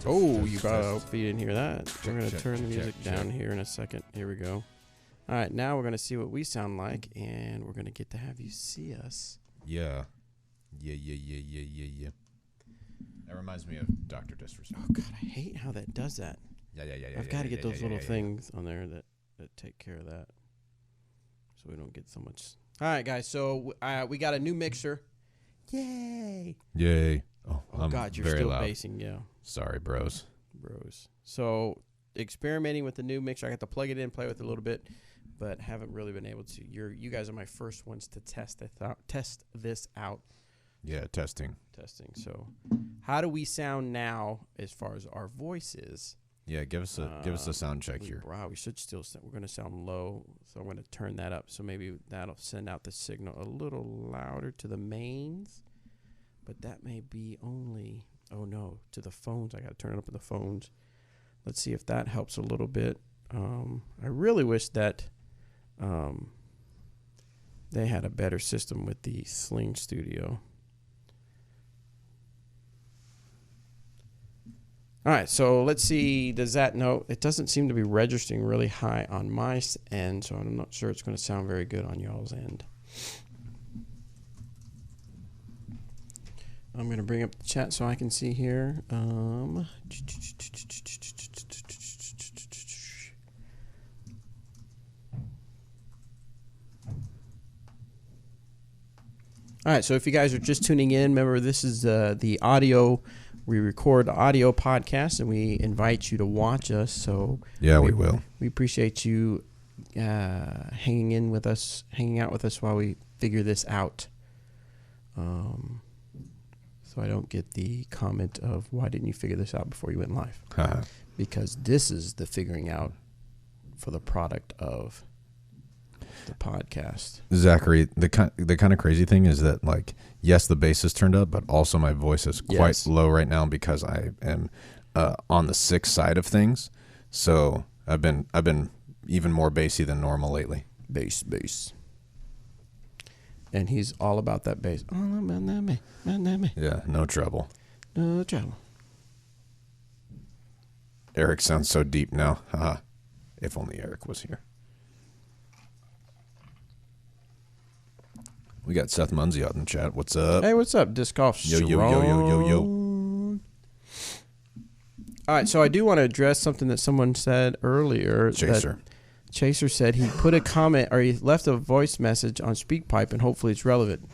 Oh, you gotta hope you didn't hear that. We're gonna turn the music down here in a second. Here we go. All right, now we're gonna see what we sound like, and we're gonna get to have you see us. Yeah. That reminds me of Dr. Disrespect. Oh God, I hate how that does that. Yeah. I've got to get those little things on there that take care of that, so we don't get so much. All right, guys. So we got a new mixer. Yay! Oh God, you're very still loud. basing. Yeah. Sorry, bros. So experimenting with the new mixer. I got to plug it in, play with it a little bit, but haven't really been able to. You guys are my first ones to test this out. Yeah, testing. So, how do we sound now as far as our voices? Yeah, give us a sound check here. Wow, we should still. We're going to sound low, so I'm going to turn that up. So maybe that'll send out the signal a little louder to the mains, but that may be only. Oh no, to the phones. I got to turn it up to the phones. Let's see if that helps a little bit. I really wish that they had a better system with the Sling Studio. All right, so let's see. Does that note? It doesn't seem to be registering really high on my end, so I'm not sure it's going to sound very good on y'all's end. I'm going to bring up the chat so I can see here. All right, so if you guys are just tuning in, remember this is the audio. We record audio podcasts, and we invite you to watch us. So yeah, we will. We appreciate you hanging out with us while we figure this out. So I don't get the comment of why didn't you figure this out before you went live? Because this is the figuring out for the product of the podcast. Zachary, the kind of crazy thing is that, like, yes, the bass is turned up, but also my voice is quite low right now because I am on the sick side of things. So I've been even more bassy than normal lately. Bass. And he's all about that bass. All about that bass. Yeah, no trouble. No trouble. Eric sounds so deep now. If only Eric was here. We got Seth Munsey out in the chat. What's up? Hey, what's up? Disc Golf. Yo. All right, so I do want to address something that someone said earlier. Chaser said he put a comment, or he left a voice message on SpeakPipe, and hopefully it's relevant.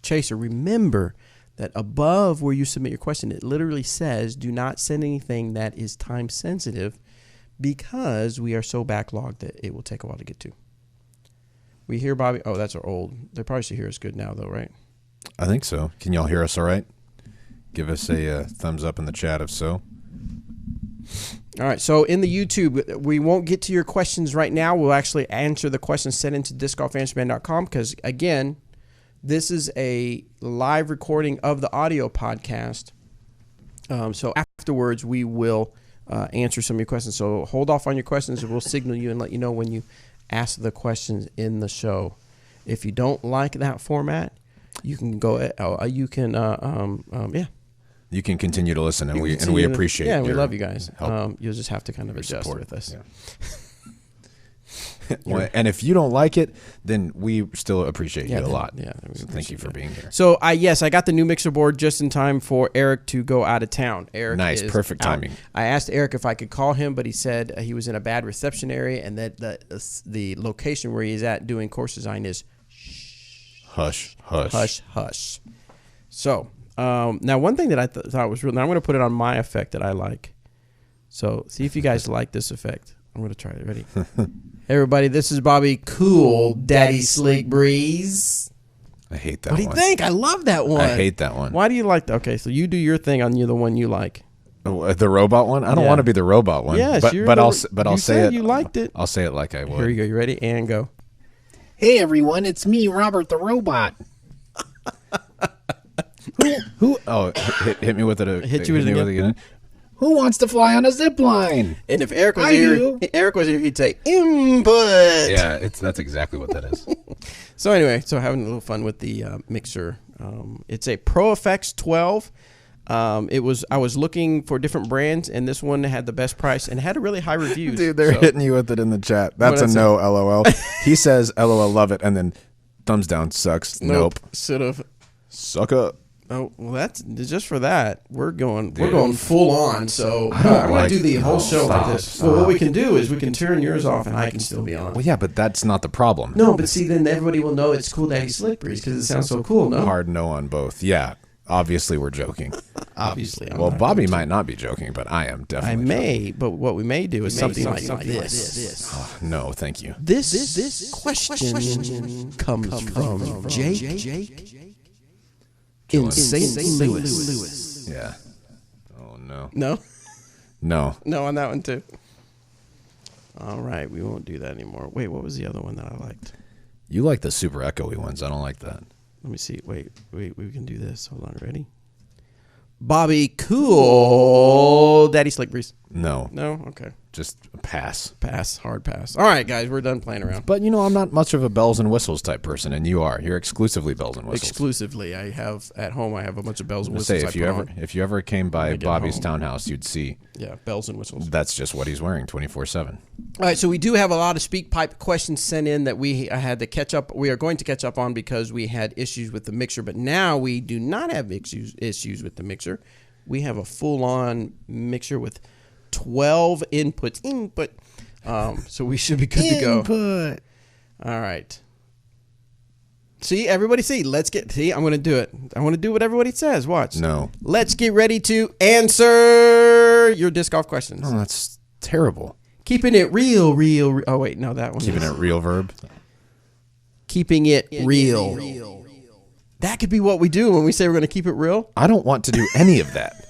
Chaser, remember that above where you submit your question, it literally says, do not send anything that is time sensitive because we are so backlogged that it will take a while to get to. We hear Bobby. Oh, that's our old. They probably should hear us good now, though, right? I think so. Can y'all hear us all right? Give us a thumbs up in the chat if so. All right. So in the YouTube, we won't get to your questions right now. We'll actually answer the questions sent into discgolfanswerman.com because, again, this is a live recording of the audio podcast. So afterwards, we will answer some of your questions. So hold off on your questions, and we'll signal you and let you know when you ask the questions in the show. If you don't like that format, you can go. You can You can continue to listen, and we appreciate. Yeah, we love you guys. You'll just have to kind of adjust with us. Yeah. Well, and if you don't like it, then we still appreciate you a lot. Yeah, so thank you for being here. So I got the new mixer board just in time for Eric to go out of town. Eric, nice, perfect timing. I asked Eric if I could call him, but he said he was in a bad reception area, and that the location where he's at doing course design is hush. So now one thing that I thought was real. Now I'm going to put it on my effect that I like. So see if you guys like this effect. I'm going to try it. Ready? Hey everybody, this is Bobby Cool Daddy Slick Breeze. I hate that one. What do you think? I love that one. I hate that one. Why do you like that? Okay, so you do your thing on the one you like. The robot one? I don't want to be the robot one. Yes, but I'll say it. You liked it. I'll say it like I would. Here you go. You ready? And go. Hey everyone, it's me, Robert the Robot. Who? Oh, hit me with it. Hit you with it again. Who wants to fly on a zip line? And if Eric was here, he'd say input. Yeah, that's exactly what that is. So anyway, having a little fun with the mixer. It's a Pro Effects 12. I was looking for different brands, and this one had the best price and had a really high reviews. Dude, they're hitting you with it in the chat. That's a no, LOL. He says, LOL, love it, and then thumbs down, sucks. Nope. Should have. Suck up. Oh, well, that's just for that. We're going full on. So I want to do the whole show like this. Well, what we can do is we can turn yours off, and I can still be on. Well, yeah, but that's not the problem. No, but see, then everybody will know it's Cool Daddy Slick Breeze because it sounds so cool. No, hard no on both. Yeah. Obviously, we're joking. Obviously. Well, Bobby might not be joking, but I am definitely joking. But what we may do is something like this. Oh, no, thank you. This question comes from Jake in St. Louis. Yeah. Oh, no. No? No. No on that one, too. All right, we won't do that anymore. Wait, what was the other one that I liked? You like the super echoey ones. I don't like that. Let me see. Wait. We can do this. Hold on. Ready? Bobby Cool Daddy Slick Breeze. No. No? Okay. Just a pass. Pass. Hard pass. All right, guys. We're done playing around. But, I'm not much of a bells and whistles type person, and you are. You're exclusively bells and whistles. Exclusively. I have a bunch of bells and whistles. If you ever came by Bobby's townhouse, you'd see. Yeah, bells and whistles. That's just what he's wearing 24/7. All right, so we do have a lot of speak pipe questions sent in that we had to catch up. We are going to catch up on because we had issues with the mixer, but now we do not have issues with the mixer. We have a full-on mixer with 12 input. So we should be good to go. Input. All right. See, everybody see. I'm going to do it. I want to do what everybody says. Watch. No. Let's get ready to answer your disc golf questions. Oh, that's terrible. Keeping it real. Oh, wait. No, that one. Keeping it real verb. Keeping it real. That could be what we do when we say we're going to keep it real. I don't want to do any of that.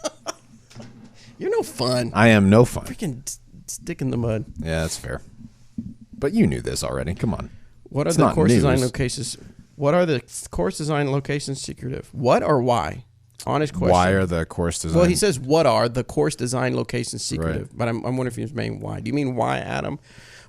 You're no fun. I am no fun. Freaking stick in the mud. Yeah, that's fair. But you knew this already. Come on. What are the course design locations? What are the course design locations secretive? What or why? Honest question. Why are the course design? Well, he says, what are the course design locations secretive? Right. But I'm wondering if he's saying why. Do you mean why, Adam?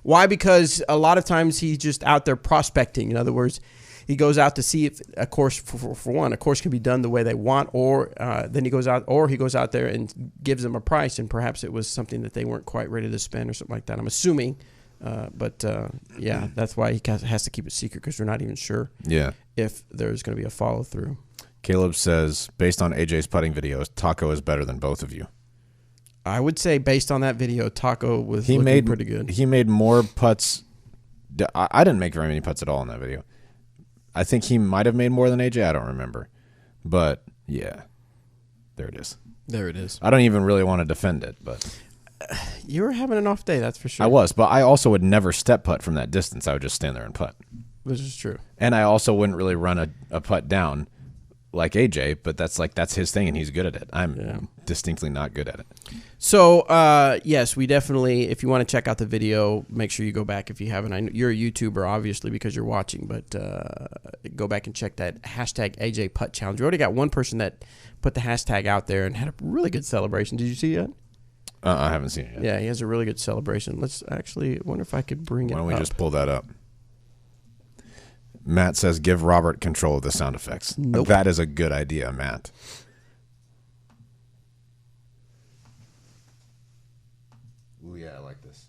Why? Because a lot of times he's just out there prospecting. In other words, he goes out to see if a course, for one, a course can be done the way they want, or then he goes out there and gives them a price, and perhaps it was something that they weren't quite ready to spend or something like that. I'm assuming. Yeah, that's why he has to keep it secret because we're not even sure if there's going to be a follow-through. Caleb says, based on AJ's putting videos, Taco is better than both of you. I would say based on that video, Taco was looking pretty good. He made more putts. I didn't make very many putts at all in that video. I think he might have made more than AJ. I don't remember. But, yeah, there it is. There it is. I don't even really want to defend it, but... You were having an off day, that's for sure. I was, but I also would never step putt from that distance. I would just stand there and putt. This is true. And I also wouldn't really run a putt down like AJ, but that's his thing, and he's good at it. I'm distinctly not good at it. So, yes, we definitely, if you want to check out the video, make sure you go back if you haven't. I know you're a YouTuber, obviously, because you're watching, but go back and check that hashtag AJ Putt Challenge. We already got one person that put the hashtag out there and had a really good celebration. Did you see that? I haven't seen it yet. Yeah, he has a really good celebration. Let's actually, wonder if I could bring it up. Why don't we just pull that up? Matt says, give Robert control of the sound effects. Nope. That is a good idea, Matt. Ooh, yeah, I like this.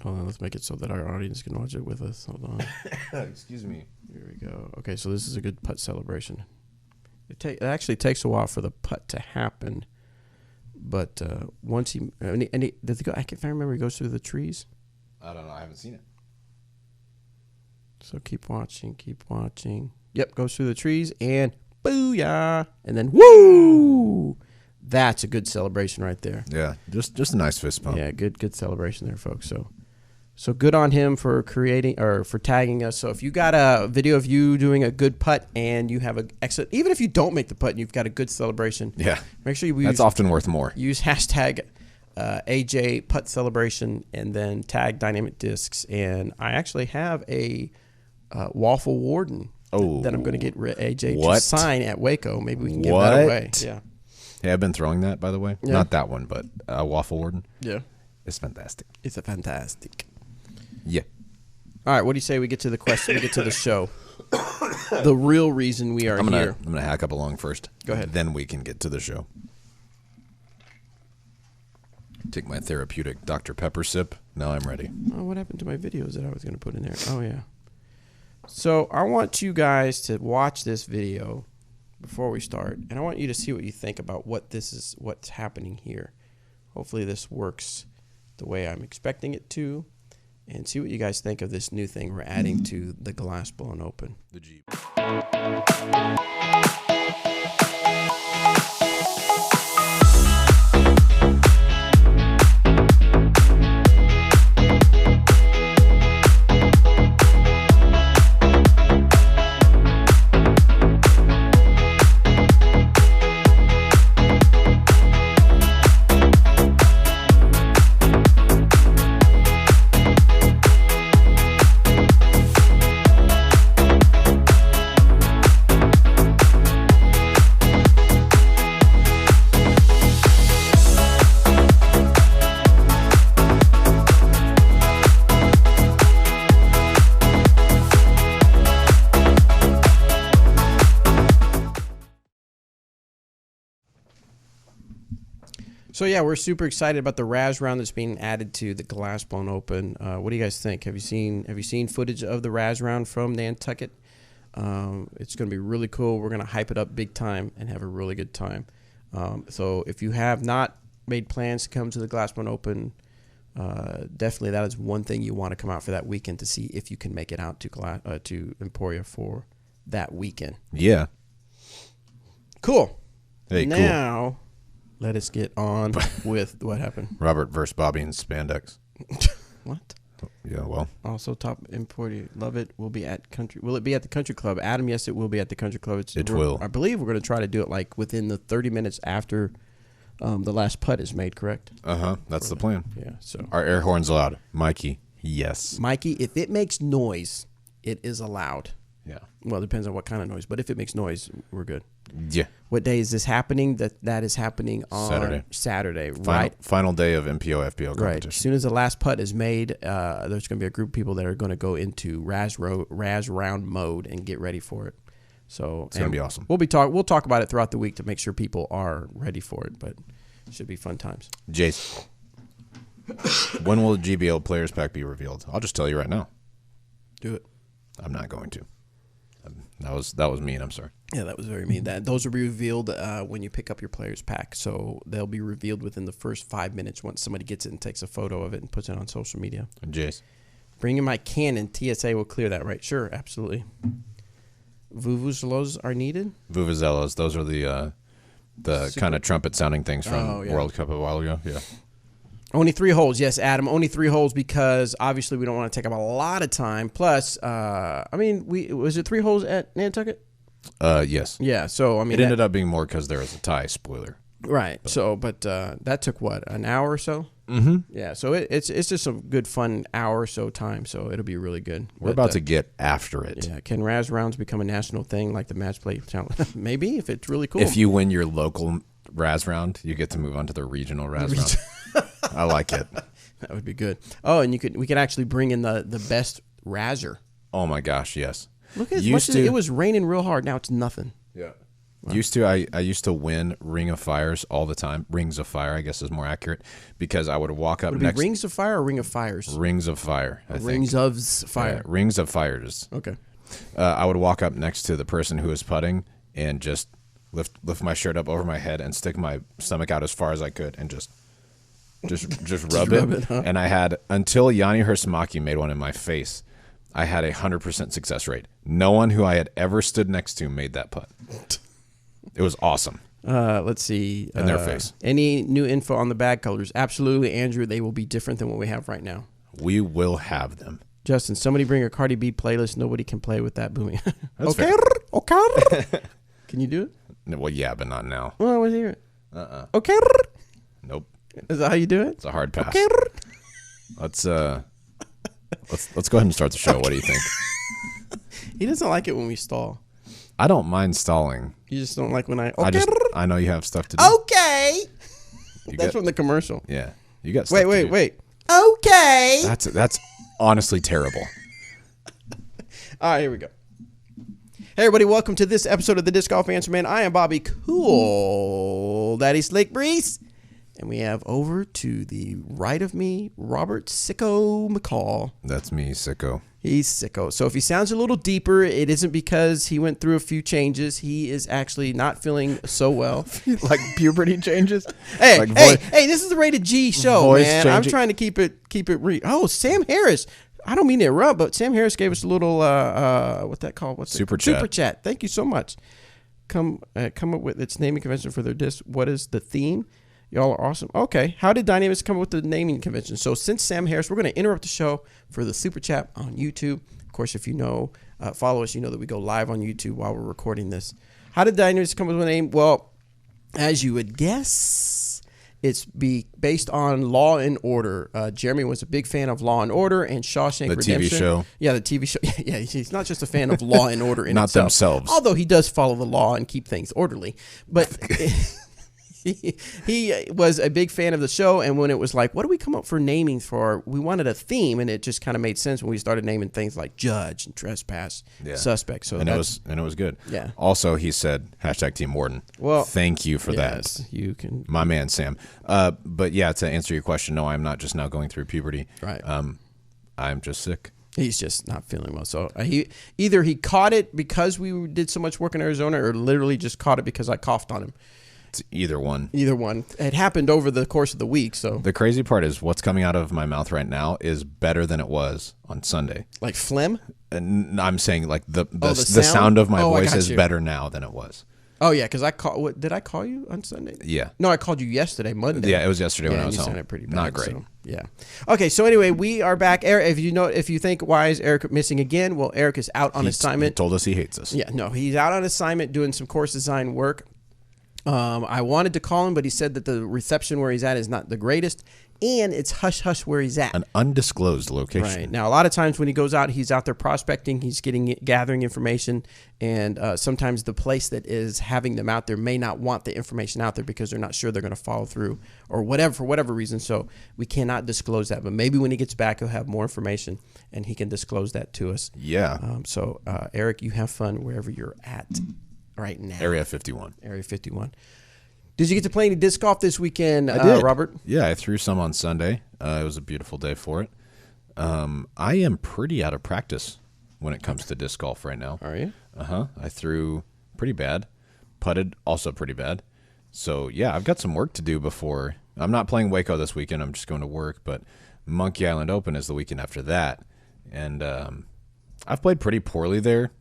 Hold on, let's make it so that our audience can watch it with us. Hold on. Excuse me. Here we go. Okay, so this is a good putt celebration. It actually takes a while for the putt to happen. But once does he go? I can't remember. He goes through the trees. I don't know. I haven't seen it. So keep watching. Yep, goes through the trees and booyah, and then woo! That's a good celebration right there. Yeah, just a nice fist bump. Yeah, good celebration there, folks. So good on him for creating or for tagging us. So if you got a video of you doing a good putt and you have a excellent, even if you don't make the putt and you've got a good celebration, make sure that's often worth more. Use hashtag AJ Putt Celebration and then tag Dynamic Discs. And I actually have a waffle warden that I'm going to get AJ to sign at Waco. Maybe we can give that away. Yeah. Hey, I've been throwing that, by the way. Yeah. Not that one, but a waffle warden. Yeah. It's fantastic. It's a fantastic. Yeah. All right. What do you say we get to the question? We get to the show. the real reason we are here. I'm gonna hack up a lung first. Go ahead. Then we can get to the show. Take my therapeutic Dr. Pepper sip. Now I'm ready. Oh, what happened to my videos that I was going to put in there? Oh, yeah. So I want you guys to watch this video before we start, and I want you to see what you think about what's happening here. Hopefully this works the way I'm expecting it to, and see what you guys think of this new thing we're adding to the glass blown open. The Jeep. So yeah, we're super excited about the Raz round that's being added to the glass blown open. What do you guys think? Have you seen footage of the Raz round from Nantucket? It's going to be really cool. We're going to hype it up big time and have a really good time. So if you have not made plans to come to the glass blown open, definitely that is one thing you want to come out for that weekend to see if you can make it out to Emporia for that weekend. Yeah. Cool. Hey, now, cool. Let us get on with what happened. Robert versus Bobby in spandex. What? Yeah, well. Also, top Emporia. Love it. We'll be at country. Will it be at the country club? Adam, yes, it will be at the country club. It will. I believe we're going to try to do it like within the 30 minutes after the last putt is made, correct? That's the plan. Yeah. So our air horn's allowed. Mikey, yes. Mikey, if it makes noise, it is allowed. Yeah. Well, it depends on what kind of noise, but if it makes noise, we're good. Yeah. What day is this happening? That is happening on Saturday, right? Final day of MPO FPO competition. Right. As soon as the last putt is made, there's going to be a group of people that are going to go into Raz round mode and get ready for it. So it's going to be awesome. We'll talk about it throughout the week to make sure people are ready for it, but it should be fun times. Jace, when will the GBL players pack be revealed? I'll just tell you right now. Do it. I'm not going to. That was mean. I'm sorry. Yeah, that was very mean. Those will be revealed when you pick up your player's pack. So they'll be revealed within the first 5 minutes once somebody gets it and takes a photo of it and puts it on social media. Jace, bring in my Canon. TSA will clear that, right? Sure, absolutely. Vuvuzelos are needed. Vuvuzelos. Those are the kind of trumpet sounding things from World Cup a while ago. Yeah. Only 3 holes. Yes, Adam. Only 3 holes because obviously we don't want to take up a lot of time. Plus, was it 3 holes at Nantucket? Yes. Yeah. So it ended up being more because there was a tie. Spoiler. Right. But that took what, an hour or so? Mm-hmm. Yeah. So it's just a good fun hour or so time. So it'll be really good. We're about to get after it. Yeah. Can Raz rounds become a national thing like the match play challenge? Maybe if it's really cool. If you win your local Raz round, you get to move on to the regional Raz round. I like it. That would be good. Oh, and we could actually bring in the best Razzer. Oh my gosh, yes. Look at it was raining real hard. Now it's nothing. Yeah. Wow. I used to win Ring of Fires all the time. Rings of Fire, I guess, is more accurate because I would walk up would it next. Be Rings of Fire or Ring of Fires? Rings of Fire. I think. Rings of Fire. Rings of Fires. Okay. I would walk up next to the person who was putting and just lift my shirt up over my head and stick my stomach out as far as I could and just rub it. Huh? And I had, until Yanni Hersmaki made one in my face, I had 100% success rate. No one who I had ever stood next to made that putt. It was awesome. Let's see. In their face. Any new info on the bag colors? Absolutely, Andrew. They will be different than what we have right now. We will have them. Justin, somebody bring a Cardi B playlist. Nobody can play with that booming. Okay. Okay. Can you do it? Well, yeah, but not now. Well, I want to hear it. Okay. Nope. Is that how you do it? It's a hard pass. Okay. Let's go ahead and start the show. What do you think? He doesn't like it when we stall. I don't mind stalling. You just don't like when I. Okay. I know you have stuff to do. Okay. That's from the commercial. Yeah, you got. Stuff Wait. Okay. That's honestly terrible. All right, here we go. Hey, everybody, welcome to this episode of the Disc Golf Answer Man. I am Bobby Cool Daddy Slick Breeze. And we have over to the right of me, Robert Sicko McCall. That's me, Sicko. He's sicko. So if he sounds a little deeper, it isn't because he went through a few changes. He is actually not feeling so well. Like puberty changes? Hey, like hey, this is the Rated G show, man. Changing. I'm trying to keep it real. Oh, Sam Harris. I don't mean to interrupt, but Sam Harris gave us a little what's that called? What's Super it? chat. Super chat. Thank you so much. Come up with its naming convention for their disc. What is the theme? Y'all are awesome. Okay. How did Dynamics come up with the naming convention? So since Sam Harris, we're going to interrupt the show for the Super Chat on YouTube. Of course, if you know, follow us, you know that we go live on YouTube while we're recording this. How did Dynamics come up with a name? Well, as you would guess, it's based on Law and Order. Jeremy was a big fan of Law and Order and Shawshank Redemption. The TV show. Yeah, the TV show. Yeah, he's not just a fan of Law and Order in Not itself. themselves. Although he does follow the law and keep things orderly. But... He was a big fan of the show, and when it was like, what do we come up for naming for? We wanted a theme, and it just kind of made sense when we started naming things like judge and trespass, suspect. So and it was good. Yeah. Also, he said #Team Warden. Well, thank you for yes, that. You can, my man Sam. But yeah, to answer your question, no, I'm not just now going through puberty. Right. I'm just sick. He's just not feeling well. So he caught it because we did so much work in Arizona, or literally just caught it because I coughed on him. Either one. It happened over the course of the week. So the crazy part is what's coming out of my mouth right now is better than it was on Sunday. Like phlegm? And I'm saying like the sound? sound of my voice is you. better now than it was. Oh yeah, because did I call you on Sunday? Yeah. No, I called you yesterday, Monday. Yeah, it was yesterday when I was you home. sounded pretty bad, not great. So, yeah. Okay, so anyway, we are back. Eric, if you think why is Eric missing again? Well, Eric is out on assignment. He told us he hates us. Yeah, no, he's out on assignment doing some course design work. I wanted to call him, but he said that the reception where he's at is not the greatest, and it's hush-hush where he's at. An undisclosed location. Right. Now, a lot of times when he goes out, he's out there prospecting, he's gathering information, and sometimes the place that is having them out there may not want the information out there because they're not sure they're going to follow through or whatever, for whatever reason. So we cannot disclose that, but maybe when he gets back, he'll have more information, and he can disclose that to us. Yeah. So, Eric, you have fun wherever you're at right now. Area 51. Area 51. Did you get to play any disc golf this weekend, I did. Robert? Yeah, I threw some on Sunday. It was a beautiful day for it. I am pretty out of practice when it comes to disc golf right now. Are you? Uh-huh. I threw pretty bad. Putted also pretty bad. So, yeah, I've got some work to do before. I'm not playing Waco this weekend. I'm just going to work. But Monkey Island Open is the weekend after that. And I've played pretty poorly there.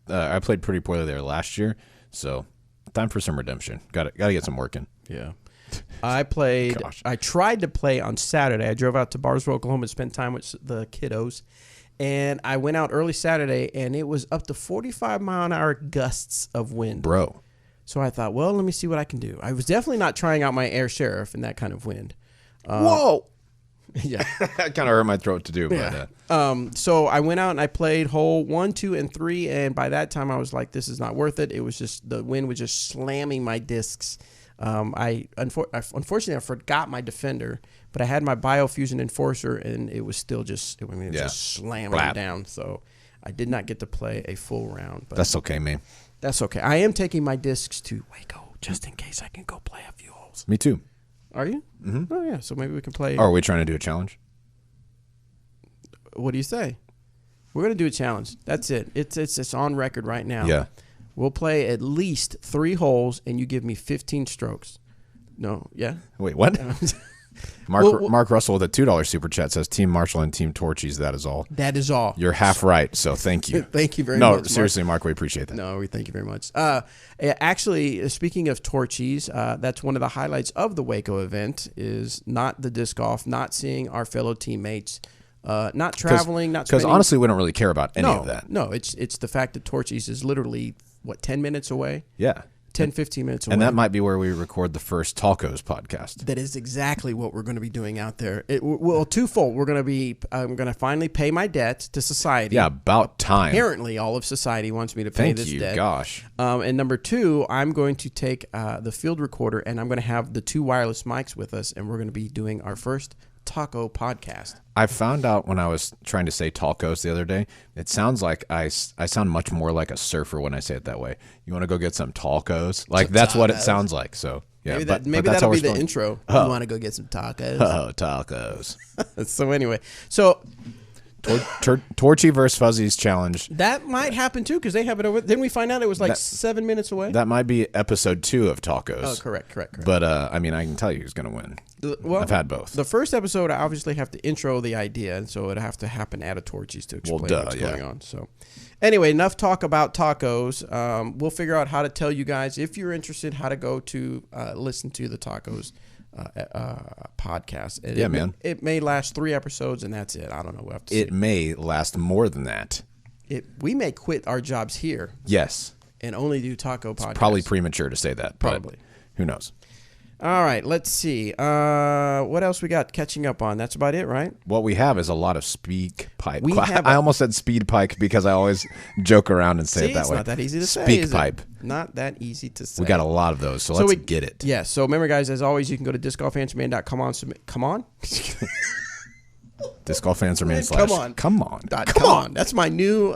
I played pretty poorly there last year, so time for some redemption. Got to get some work in. Yeah. I played. I tried to play on Saturday. I drove out to Barnesville, Oklahoma, and spent time with the kiddos. And I went out early Saturday, and it was up to 45-mile-an-hour gusts of wind. Bro. So I thought, well, let me see what I can do. I was definitely not trying out my Air Sheriff in that kind of wind. Whoa. Yeah. That kind of hurt my throat to do. Yeah. But, so I went out and I played hole 1, 2, and 3, and by that time I was like, this is not worth it. It was just, the wind was just slamming my discs. Unfortunately, I forgot my defender, but I had my Biofusion Enforcer, and it was still just, just slamming down. So I did not get to play a full round. But that's okay, man. That's okay. I am taking my discs to Waco just in case I can go play a few holes. Me too. Are you? Mm-hmm. Oh, yeah. So maybe we can play. Oh, are we trying to do a challenge? What do you say? We're going to do a challenge. That's it. It's on record right now. Yeah. We'll play at least 3 holes, and you give me 15 strokes. No, yeah? Wait, what? Mark Russell with a $2 super chat says Team Marshall and Team Torchies. That is all. That is all. You're half right, so thank you. Thank you very much. No, seriously, Mark, we appreciate that. No, we thank you very much. Actually, speaking of Torchies, that's one of the highlights of the Waco event is not the disc golf, not seeing our fellow teammates, not traveling, not spending. Because honestly, we don't really care about any of that. No, it's the fact that Torchies is literally, 10 minutes away? Yeah. 10, 15 minutes away. And that might be where we record the first Talcos podcast. That is exactly what we're going to be doing out there. Twofold. I'm going to finally pay my debt to society. Yeah, about time. Apparently, all of society wants me to pay this debt. Gosh. And number 2, I'm going to take the field recorder, and I'm going to have the 2 wireless mics with us, and we're going to be doing our first taco podcast. I found out when I was trying to say tacos the other day, it sounds like I sound much more like a surfer when I say it that way. You want to go get some tacos? Like, that's what it sounds like. So, yeah. Maybe that'll be the intro. You want to go get some tacos? Oh, tacos. So, anyway. So, Torchy versus Fuzzy's challenge. that might happen, too, because they have it over. Didn't we find out it was like 7 minutes away? That might be episode 2 of tacos. Oh, correct. But, I mean, I can tell you who's going to win. Well, I've had both. The first episode, I obviously have to intro the idea, and so it'd have to happen at a Torchies to explain what's going on. So, anyway, enough talk about tacos. We'll figure out how to tell you guys, if you're interested, how to go to listen to the tacos podcast. Man. It may last 3 episodes, and that's it. I don't know. We'll have to see. It may last more than that. We may quit our jobs here. Yes. And only do taco podcasts. Probably premature to say that. Probably. Who knows? All right, let's see. What else we got catching up on? That's about it, right? What we have is a lot of speak pipe. I almost said speed pike because I always joke around and say it that it's way. Not that easy to say. Speak pipe. Not that easy to say. We got a lot of those, so let's get it. Yeah, so remember, guys, as always, you can go to discgolfanswerman.com on. Come on? Discgolfanswerman/ Come on. That's my new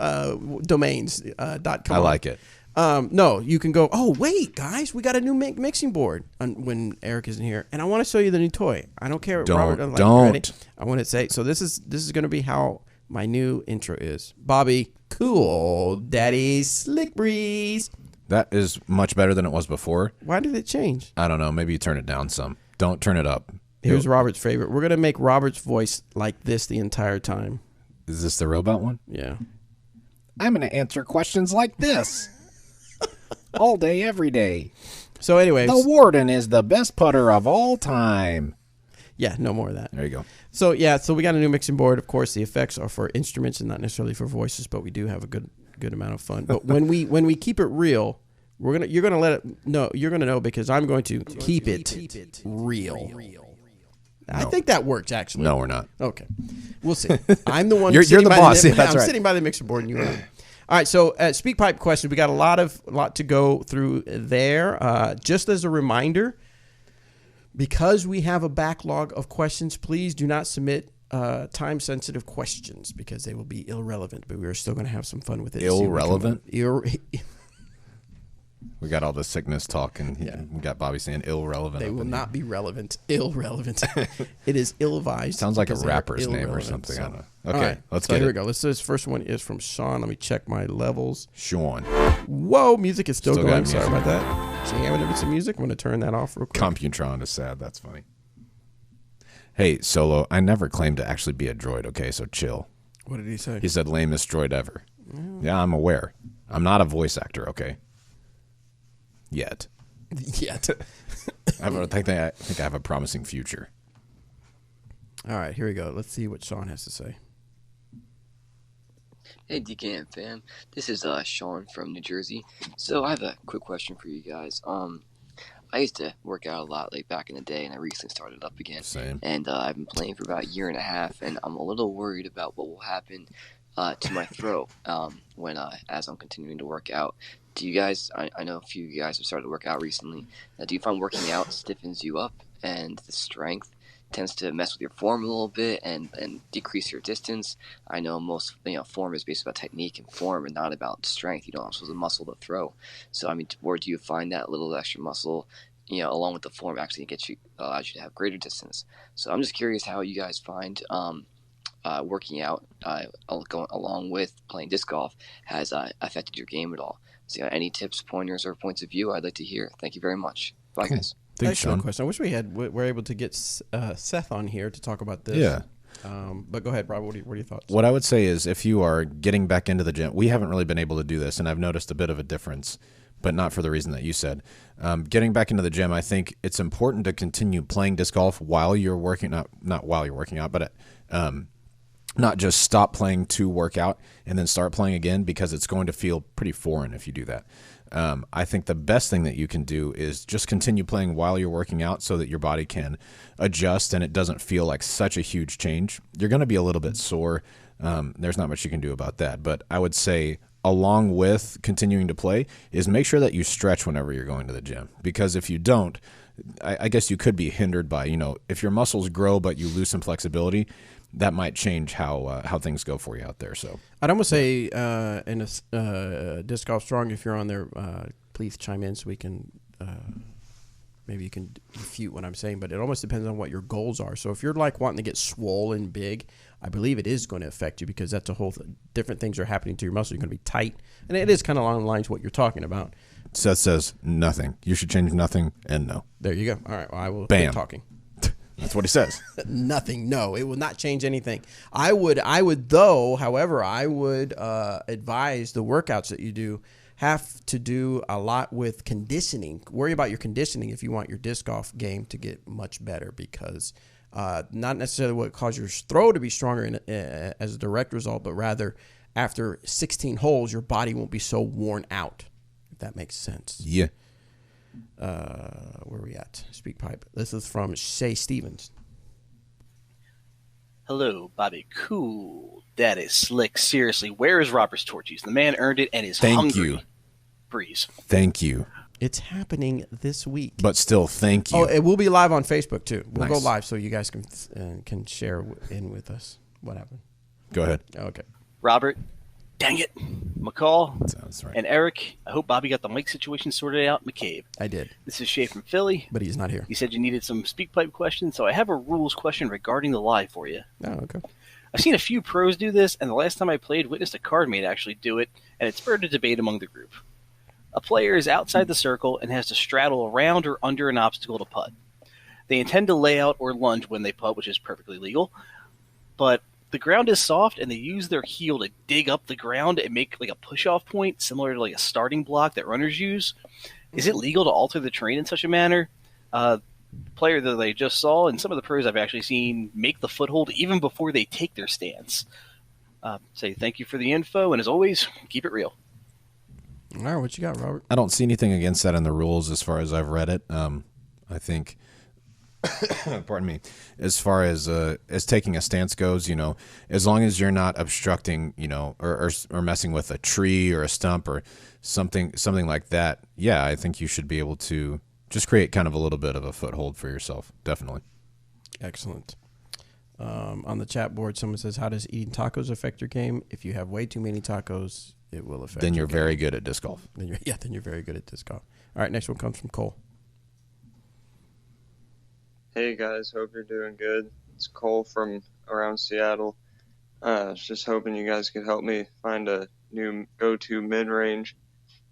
domains. .com. I like it. No, you can go, oh, wait, guys, we got a new mixing board when Eric isn't here. And I want to show you the new toy. I don't care. Don't. Ready? I want to say, so this is going to be how my new intro is. Bobby, cool, daddy, slick breeze. That is much better than it was before. Why did it change? I don't know. Maybe you turn it down some. Don't turn it up. Here's Robert's favorite. We're going to make Robert's voice like this the entire time. Is this the robot one? Yeah. I'm going to answer questions like this. All day, every day. So anyways. The Warden is the best putter of all time. Yeah, no more of that. There you go. So, yeah, so we got a new mixing board. Of course, the effects are for instruments and not necessarily for voices, but we do have a good amount of fun. But when we keep it real, you're gonna know because I'm going to keep it real. I think that works, actually. No, we're not. Okay. We'll see. I'm the one You're the boss. Yeah, that's I'm right. sitting by the mixing board and you are. All right, so speak pipe questions. We got a lot to go through there. Just as a reminder, because we have a backlog of questions, please do not submit time-sensitive questions because they will be irrelevant. But we are still going to have some fun with it. Irrelevant? We got all the sickness talk, and we got Bobby saying irrelevant. They will not be relevant. Irrelevant. It is ill-advised. Sounds like a rapper's name or something. So. I don't know. Okay, right, let's get it. Here we go. This first one is from Sean. Let me check my levels. Sean. Whoa, music is still going. Sorry about that. Jamming into some music. I'm going to turn that off real quick. Computron is sad. That's funny. Hey, Solo, I never claimed to actually be a droid, okay? So chill. What did he say? He said lamest droid ever. Yeah, I'm aware. I'm not a voice actor, okay? Yet. I think I have a promising future. All right, here we go. Let's see what Sean has to say. Hey DKM fam, this is Sean from New Jersey. So I have a quick question for you guys. I used to work out a lot like back in the day, and I recently started up again. Same. And I've been playing for about a year and a half, and I'm a little worried about what will happen to my throat when as I'm continuing to work out. Do you guys? I know a few of you guys have started to work out recently. Do you find working out stiffens you up, and the strength tends to mess with your form a little bit and decrease your distance? I know most form is based about technique and form and not about strength. You don't supposed to muscle to throw. So I mean, where do you find that little extra muscle, along with the form, actually allows you to have greater distance? So I'm just curious how you guys find working out going along with playing disc golf has affected your game at all. So any tips, pointers, or points of view I'd like to hear. Thank you very much. Bye, guys. Thanks, Sean. Question. I wish we're able to get Seth on here to talk about this. Yeah. But go ahead, Rob. What are your thoughts? What I would say is if you are getting back into the gym, we haven't really been able to do this, and I've noticed a bit of a difference, but not for the reason that you said. Getting back into the gym, I think it's important to continue playing disc golf while you're working, not while you're working out, but not just stop playing to work out and then start playing again, because it's going to feel pretty foreign if you do that. I think the best thing that you can do is just continue playing while you're working out so that your body can adjust and it doesn't feel like such a huge change. You're going to be a little bit sore. There's not much you can do about that. But I would say along with continuing to play is make sure that you stretch whenever you're going to the gym. Because if you don't, I guess you could be hindered by, if your muscles grow but you lose some flexibility, that might change how things go for you out there. So I'd almost say in a Disc Golf Strong, if you're on there, please chime in so we can maybe you can refute what I'm saying. But it almost depends on what your goals are. So if you're like wanting to get swollen big, I believe it is going to affect you because that's a whole different things are happening to your muscle. You're going to be tight, and it is kind of along the lines of what you're talking about. Seth says nothing. You should change nothing and no. There you go. All right, well, I will Bam. keep talking. That's what he says. Nothing. No, it will not change anything. I would though, however, I would advise the workouts that you do have to do a lot with conditioning. Worry about your conditioning if you want your disc golf game to get much better because not necessarily what causes your throw to be stronger as a direct result, but rather after 16 holes, your body won't be so worn out, if that makes sense. Yeah. Where are we at? Speak pipe. This is from Shay Stevens. Hello, Bobby. Cool. That is slick. Seriously, where is Robert's Torchies? The man earned it and is Thank hungry. you. Breeze. Thank you. It's happening this week. But still, thank you. Oh, it will be live on Facebook too. We'll Nice. go live so you guys can share in with us what happened. Go ahead. Okay. Robert, dang it. McCall Sounds right. and Eric, I hope Bobby got the mic situation sorted out in McCabe. I did, This is Shay from Philly. but he's not here. You said you needed some speak pipe questions, so I have a rules question regarding the live for you. Oh, okay. I've seen a few pros do this, and the last time I played, witnessed a card mate actually do it, and it spurred a debate among the group. A player is outside the circle and has to straddle around or under an obstacle to putt. They intend to lay out or lunge when they putt, which is perfectly legal, but the ground is soft, and they use their heel to dig up the ground and make like a push-off point, similar to like a starting block that runners use. Is it legal to alter the terrain in such a manner? Player that they just saw, and some of the pros I've actually seen make the foothold even before they take their stance. Say thank you for the info, and as always, keep it real. All right, what you got, Robert? I don't see anything against that in the rules as far as I've read it. I think, pardon me, as far as taking a stance goes, as long as you're not obstructing, or messing with a tree or a stump or something like that, yeah, I think you should be able to just create kind of a little bit of a foothold for yourself. Definitely. Excellent. On the chat board, someone says, how does eating tacos affect your game? If you have way too many tacos, it will affect Then your you're game. very good at disc golf. Then you're very good at disc golf. All right, next one comes from Cole. Hey guys, hope you're doing good. It's Cole from around Seattle. I was just hoping you guys could help me find a new go-to mid-range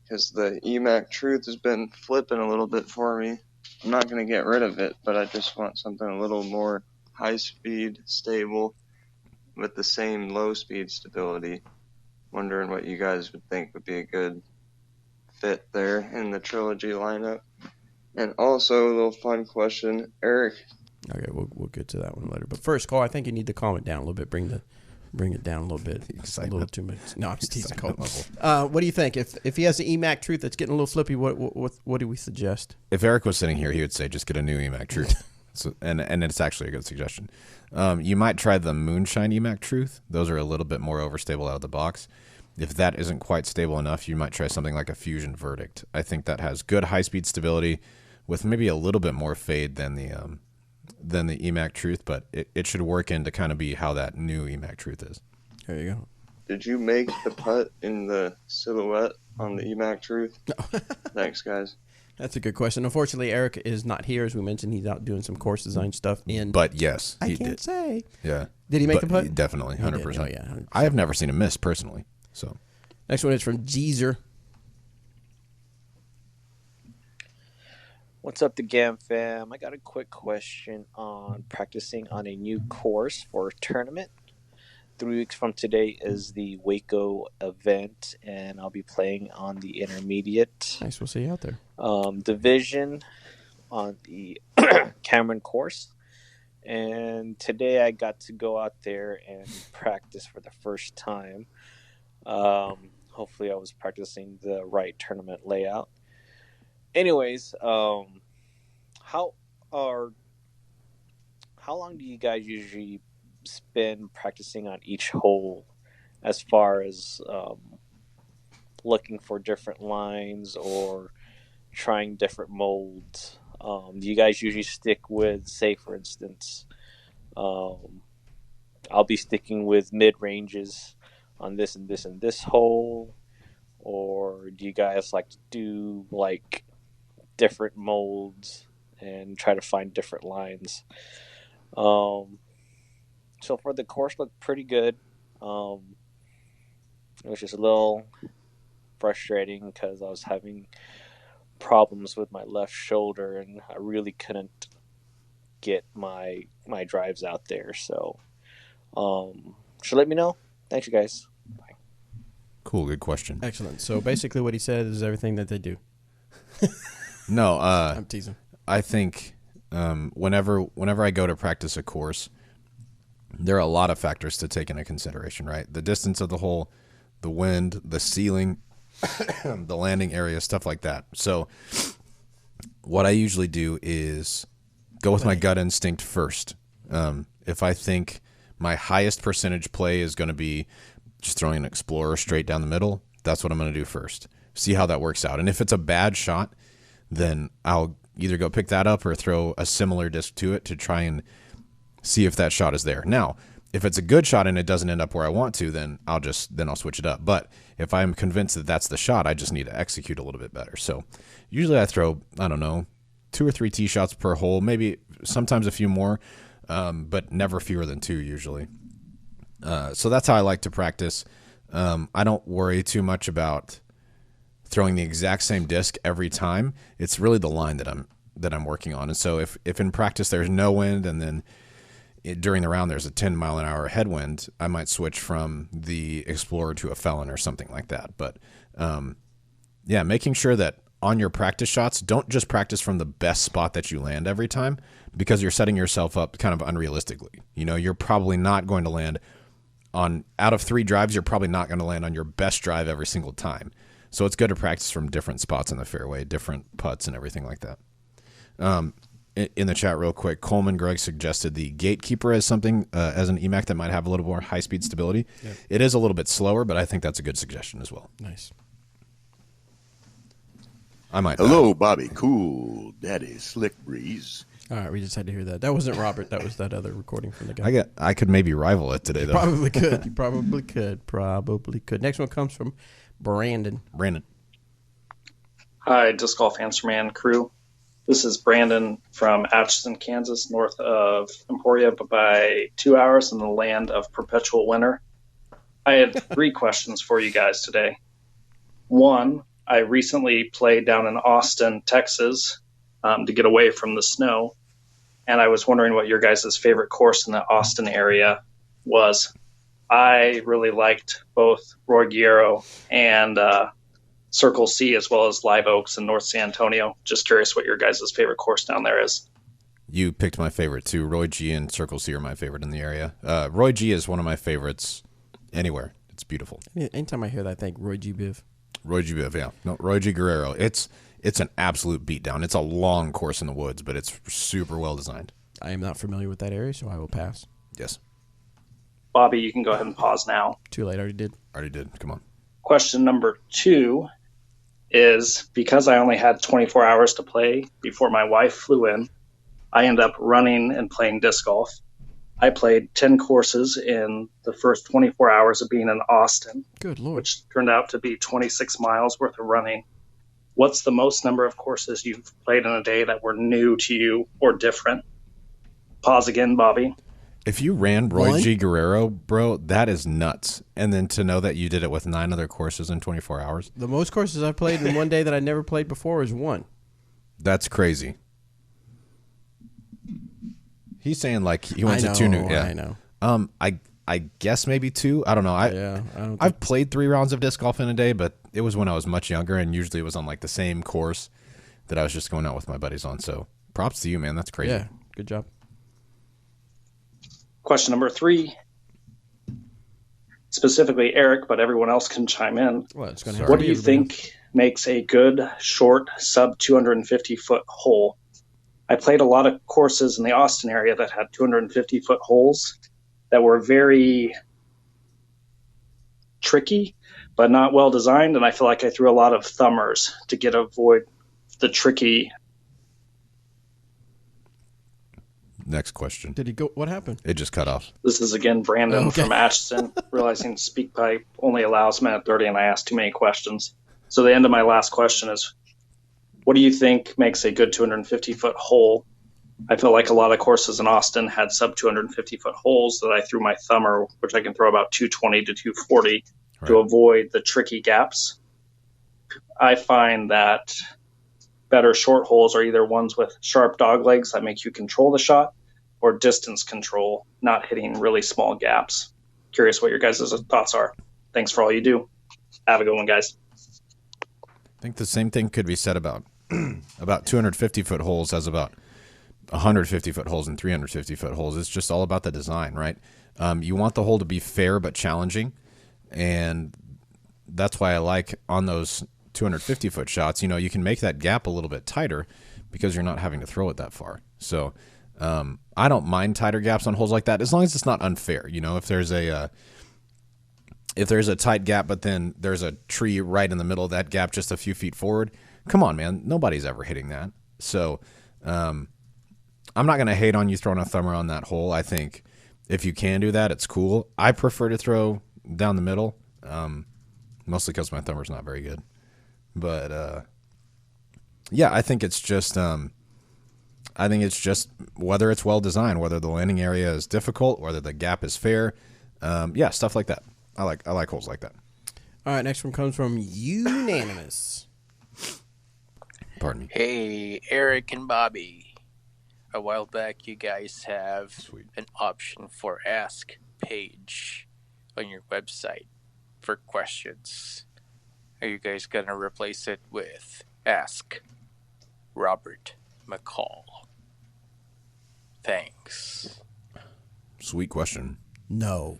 because the EMAC Truth has been flipping a little bit for me. I'm not going to get rid of it, but I just want something a little more high-speed, stable, with the same low-speed stability. Wondering what you guys would think would be a good fit there in the Trilogy lineup. And also, a little fun question, Eric. Okay, we'll get to that one later. But first, Cole, I think you need to calm it down a little bit. Bring it down a little bit. A little too much. No, I'm just teasing Cole. What do you think? If he has the EMAC Truth that's getting a little flippy, what do we suggest? If Eric was sitting here, he would say, just get a new EMAC Truth. And it's actually a good suggestion. You might try the Moonshine EMAC Truth. Those are a little bit more overstable out of the box. If that isn't quite stable enough, you might try something like a Fusion Verdict. I think that has good high-speed stability with maybe a little bit more fade than the EMAC Truth, but it should work in to kind of be how that new EMAC Truth is. There you go. Did you make the putt in the silhouette on the EMAC Truth? No. Thanks, guys. That's a good question. Unfortunately, Eric is not here. As we mentioned, he's out doing some course design stuff. But yes, I he can't did. say. Yeah. Did he make the putt? Definitely, 100%. Oh, yeah, 100%. I have never seen him miss personally. So next one is from Jeezer. What's up, the GAM fam? I got a quick question on practicing on a new course for a tournament. 3 weeks from today is the Waco event, and I'll be playing on the intermediate Nice, we'll see you out there. division on the Cameron course. And today I got to go out there and practice for the first time. Hopefully I was practicing the right tournament layout. Anyways, how long do you guys usually spend practicing on each hole as far as looking for different lines or trying different molds? Do you guys usually stick with, say, for instance, I'll be sticking with mid ranges on this and this and this hole, or do you guys like to do like different molds and try to find different lines? So for the course, looked pretty good. It was just a little frustrating because I was having problems with my left shoulder and I really couldn't get my drives out there. So let me know. Thanks, you guys. Bye. Cool, good question. Excellent. So basically, what he said is everything that they do. No, I'm teasing. I think whenever I go to practice a course, there are a lot of factors to take into consideration, right? The distance of the hole, the wind, the ceiling, the landing area, stuff like that. So what I usually do is go with my gut instinct first. If I think my highest percentage play is going to be just throwing an Explorer straight down the middle, that's what I'm going to do first. See how that works out. And if it's a bad shot, then I'll either go pick that up or throw a similar disc to it to try and see if that shot is there. Now, if it's a good shot and it doesn't end up where I want to, then I'll switch it up. But if I'm convinced that that's the shot, I just need to execute a little bit better. So usually I throw, 2 or 3 tee shots per hole, maybe sometimes a few more, but never fewer than 2 usually. So that's how I like to practice. I don't worry too much about throwing the exact same disc every time. It's really the line that I'm working on. And so if in practice there's no wind and then during the round there's a 10-mile-an-hour headwind, I might switch from the Explorer to a Felon or something like that. But making sure that on your practice shots, don't just practice from the best spot that you land every time, because you're setting yourself up kind of unrealistically. You're probably not going to land out of 3 drives, you're probably not going to land on your best drive every single time. So it's good to practice from different spots in the fairway, different putts and everything like that. In the chat real quick, Coleman Greg suggested the Gatekeeper as something, as an EMAC that might have a little more high-speed stability. Yeah. It is a little bit slower, but I think that's a good suggestion as well. Nice. Hello, Bobby. Cool. Daddy. Slick Breeze. All right, we just had to hear that. That wasn't Robert. That was that other recording from the guy. I could maybe rival it today, though. Probably could. You probably could. Next one comes from Brandon. Hi, Disc Golf Answer Man crew. This is Brandon from Atchison, Kansas, north of Emporia, but by 2 hours in the land of perpetual winter. I had 3 questions for you guys today. 1, I recently played down in Austin, Texas, to get away from the snow, and I was wondering what your guys' favorite course in the Austin area was. I really liked both Roy Guerrero and Circle C, as well as Live Oaks in North San Antonio. Just curious what your guys' favorite course down there is. You picked my favorite too. Roy G and Circle C are my favorite in the area. Roy G is one of my favorites anywhere. It's beautiful. Anytime I hear that, I think Roy G. Biv. Roy G. Biv, yeah. No, Roy G. Guerrero. It's an absolute beatdown. It's a long course in the woods, but it's super well designed. I am not familiar with that area, so I will pass. Yes. Bobby, you can go ahead and pause now. Too late. Already did. Come on. Question number 2 is, because I only had 24 hours to play before my wife flew in, I ended up running and playing disc golf. I played 10 courses in the first 24 hours of being in Austin. Good Lord. Which turned out to be 26 miles worth of running. What's the most number of courses you've played in a day that were new to you or different? Pause again, Bobby. If you ran Roy G. Guerrero, bro, that is nuts. And then to know that you did it with 9 other courses in 24 hours. The most courses I've played in one day that I never played before is 1. That's crazy. He's saying like he went to 2 new. Yeah, I know. I guess maybe 2. I don't know. I've played 3 rounds of disc golf in a day, but it was when I was much younger, and usually it was on like the same course that I was just going out with my buddies on. So props to you, man. That's crazy. Yeah, good job. Question number 3, specifically Eric, but everyone else can chime in. Well, it's what do you think makes a good, short, sub 250-foot hole? I played a lot of courses in the Austin area that had 250-foot holes that were very tricky but not well designed. And I feel like I threw a lot of thumbers to avoid the tricky. Next question. Did he go? What happened? It just cut off. This is again Brandon from Atchison, realizing SpeakPipe only allows minute 30 and I asked too many questions. So the end of my last question is, what do you think makes a good 250-foot hole? I feel like a lot of courses in Austin had sub 250-foot holes that I threw my thumber, which I can throw about 220 to 240 to avoid the tricky gaps. I find that better short holes are either ones with sharp dog legs that make you control the shot, or distance control, not hitting really small gaps. Curious what your guys' thoughts are. Thanks for all you do. Have a good one, guys. I think the same thing could be said about 250-foot holes as about 150-foot holes and 350-foot holes. It's just all about the design, right? You want the hole to be fair but challenging, and that's why I like on those 250-foot shots, you can make that gap a little bit tighter because you're not having to throw it that far. So I don't mind tighter gaps on holes like that as long as it's not unfair. If there's a tight gap, but then there's a tree right in the middle of that gap just a few feet forward, come on, man. Nobody's ever hitting that. So I'm not going to hate on you throwing a thumber on that hole. I think if you can do that, it's cool. I prefer to throw down the middle, mostly because my thumber's not very good. But yeah, I think it's just whether it's well designed, whether the landing area is difficult, whether the gap is fair. Yeah, stuff like that. I like holes like that. All right, next one comes from Unanimous. Pardon me. Hey, Eric and Bobby. A while back, you guys have an option for Ask page on your website for questions. Are you guys going to replace it with Ask Robert McCall? Thanks. Sweet question. No,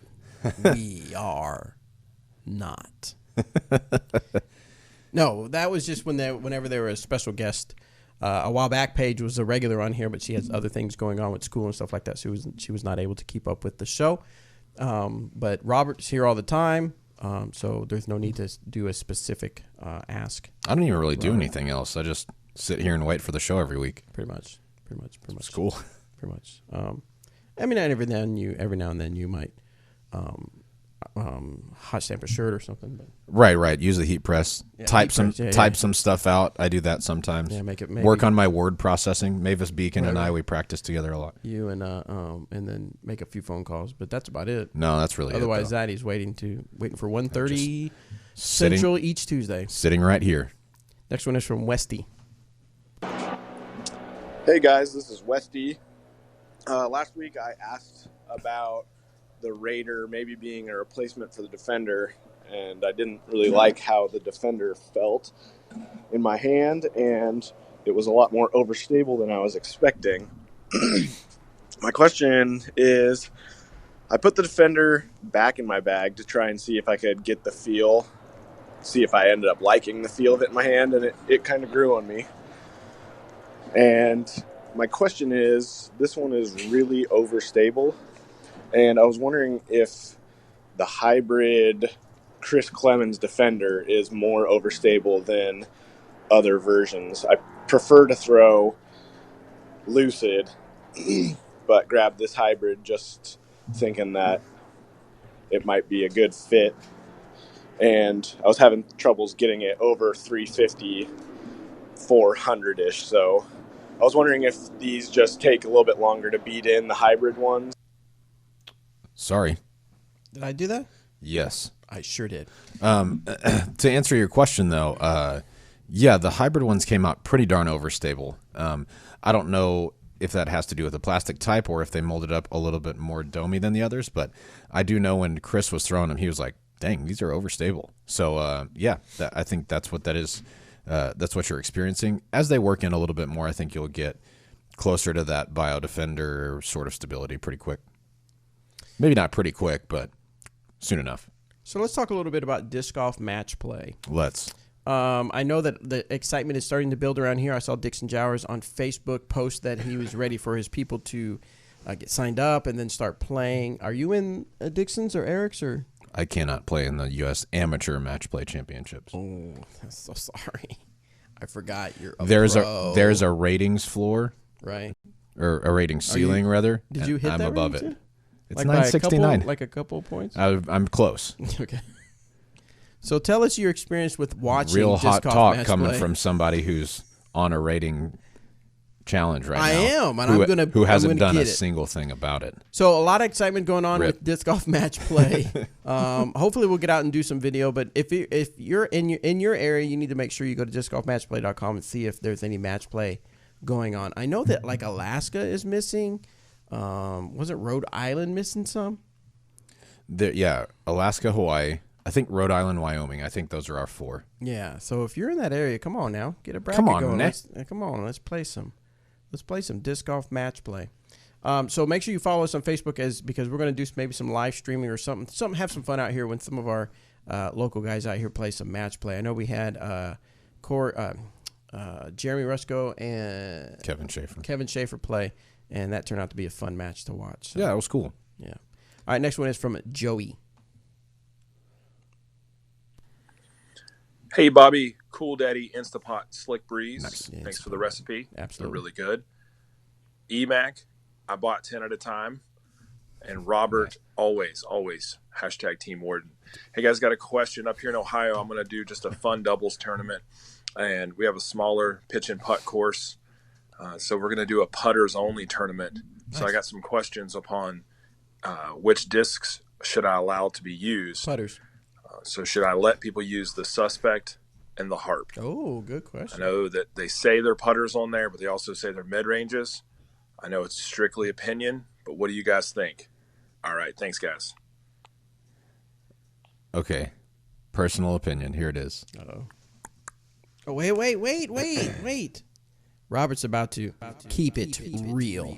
we are not. No, that was just whenever there were a special guest. A while back, Paige was a regular on here, but she has other things going on with school and stuff like that. So she was not able to keep up with the show. But Robert's here all the time, so there's no need to do a specific ask. I don't even really do anything else. I just sit here and wait for the show every week. Pretty much. It's cool. Pretty much. I mean, every now and then you might hot stamp a shirt or something. But. Right. Use the heat press. Yeah, type some stuff out. I do that sometimes. Yeah, work on my word processing. Mavis Beacon and I, we practice together a lot. You and then make a few phone calls, but that's about it. No, that's really Otherwise, Zaddy's waiting for 1:30 Central each Tuesday. Sitting right here. Next one is from Westy. Hey guys, this is Westy. Last week I asked about the Raider maybe being a replacement for the Defender, and I didn't really like how the Defender felt in my hand, and it was a lot more overstable than I was expecting. My question is, I put the Defender back in my bag to try and see if I could get the feel, see if I ended up liking the feel of it in my hand, and it kind of grew on me. And my question is, this one is really overstable, and I was wondering if the hybrid Chris Clemens Defender is more overstable than other versions. I prefer to throw Lucid, but grab this hybrid just thinking that it might be a good fit. And I was having troubles getting it over 350, 400-ish, so I was wondering if these just take a little bit longer to beat in the hybrid ones. Sorry. Did I do that? Yes. I sure did. To answer your question, though, yeah, the hybrid ones came out pretty darn overstable. I don't know if that has to do with the plastic type or if they molded up a little bit more domey than the others, but I do know when Chris was throwing them, he was like, dang, these are overstable. So, yeah, I think that's what that is. That's what you're experiencing. As they work in a little bit more, I think you'll get closer to that Biodefender sort of stability pretty quick. Maybe not pretty quick, but soon enough. So let's talk a little bit about disc golf match play. Let's. I know that the excitement is starting to build around here. I saw Dixon Jowers on Facebook post that he was ready for his people to get signed up and then start playing. Are you in Dixon's or Eric's or? I cannot play in the U.S. Amateur Match Play Championships. Oh, I'm so sorry. I forgot you're a There's pro. there's a ratings floor, right, or a rating ceiling rather. Did you hit I'm that above rating it. too? It's Like 969. like a couple points. I'm close. Okay. So tell us your experience with watching Real disc hot golf talk match coming play. from somebody who's on a rating challenge right I now. am, and who hasn't I'm gonna done a get it. single thing about it. So a lot of excitement going on Rip. with disc golf match play. Hopefully we'll get out and do some video. But if you're in your area, you need to make sure you go to discgolfmatchplay.com and see if there's any match play going on. I know that like Alaska is missing. Wasn't Rhode Island missing some? Yeah, Alaska, Hawaii. I think Rhode Island, Wyoming. I think those are our 4. Yeah. So if you're in that area, come on now, get a bracket Come on, going. Nick. Come on, let's play some disc golf match play. So make sure you follow us on Facebook because we're going to do maybe some live streaming or something. Have some fun out here when some of our local guys out here play some match play. I know we had Jeremy Rusko and Kevin Schaefer play, and that turned out to be a fun match to watch. So, yeah, it was cool. Yeah. All right, next one is from Joey. Hey, Bobby, Cool Daddy, Instapot, Slick Breeze. Nice. Yeah, Thanks for the recipe. Absolutely. They're really good. EMAC, I bought 10 at a time. And Robert, always, hashtag Team Warden. Hey, guys, got a question. Up here in Ohio, I'm going to do just a fun doubles tournament. And we have a smaller pitch and putt course. So we're going to do a putters only tournament. Nice. So I got some questions upon which discs should I allow to be used. Putters. So should I let people use the Suspect and the Harp? Oh, good question. I know that they say they're putters on there, but they also say they're mid-ranges. I know it's strictly opinion, but what do you guys think? All right, thanks, guys. Okay, personal opinion. Here it is. Uh-oh. Oh, wait. Robert's about to keep it real.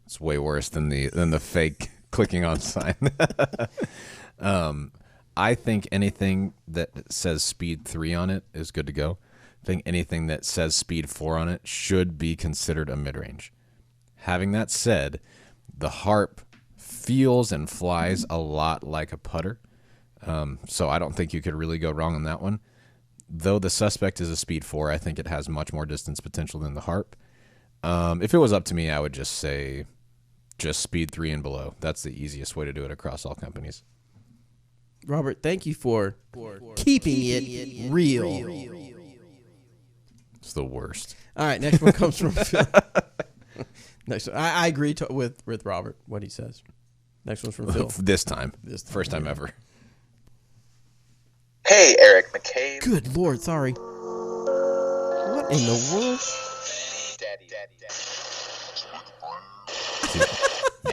It's way worse than the fake clicking on sign. I think anything that says speed 3 on it is good to go. I think anything that says speed 4 on it should be considered a mid-range. Having that said, the Harp feels and flies a lot like a putter. So I don't think you could really go wrong on that one. Though the Suspect is a speed 4, I think it has much more distance potential than the Harp. If it was up to me, I would just say just speed 3 and below. That's the easiest way to do it across all companies. Robert, thank you for keeping it real. It's the worst. All right, next one comes from Phil. Next one. I agree with Robert, what he says. Next one's from Phil. This time. First time ever. Hey, Eric McCabe. Good Lord, sorry. What in the world? Daddy.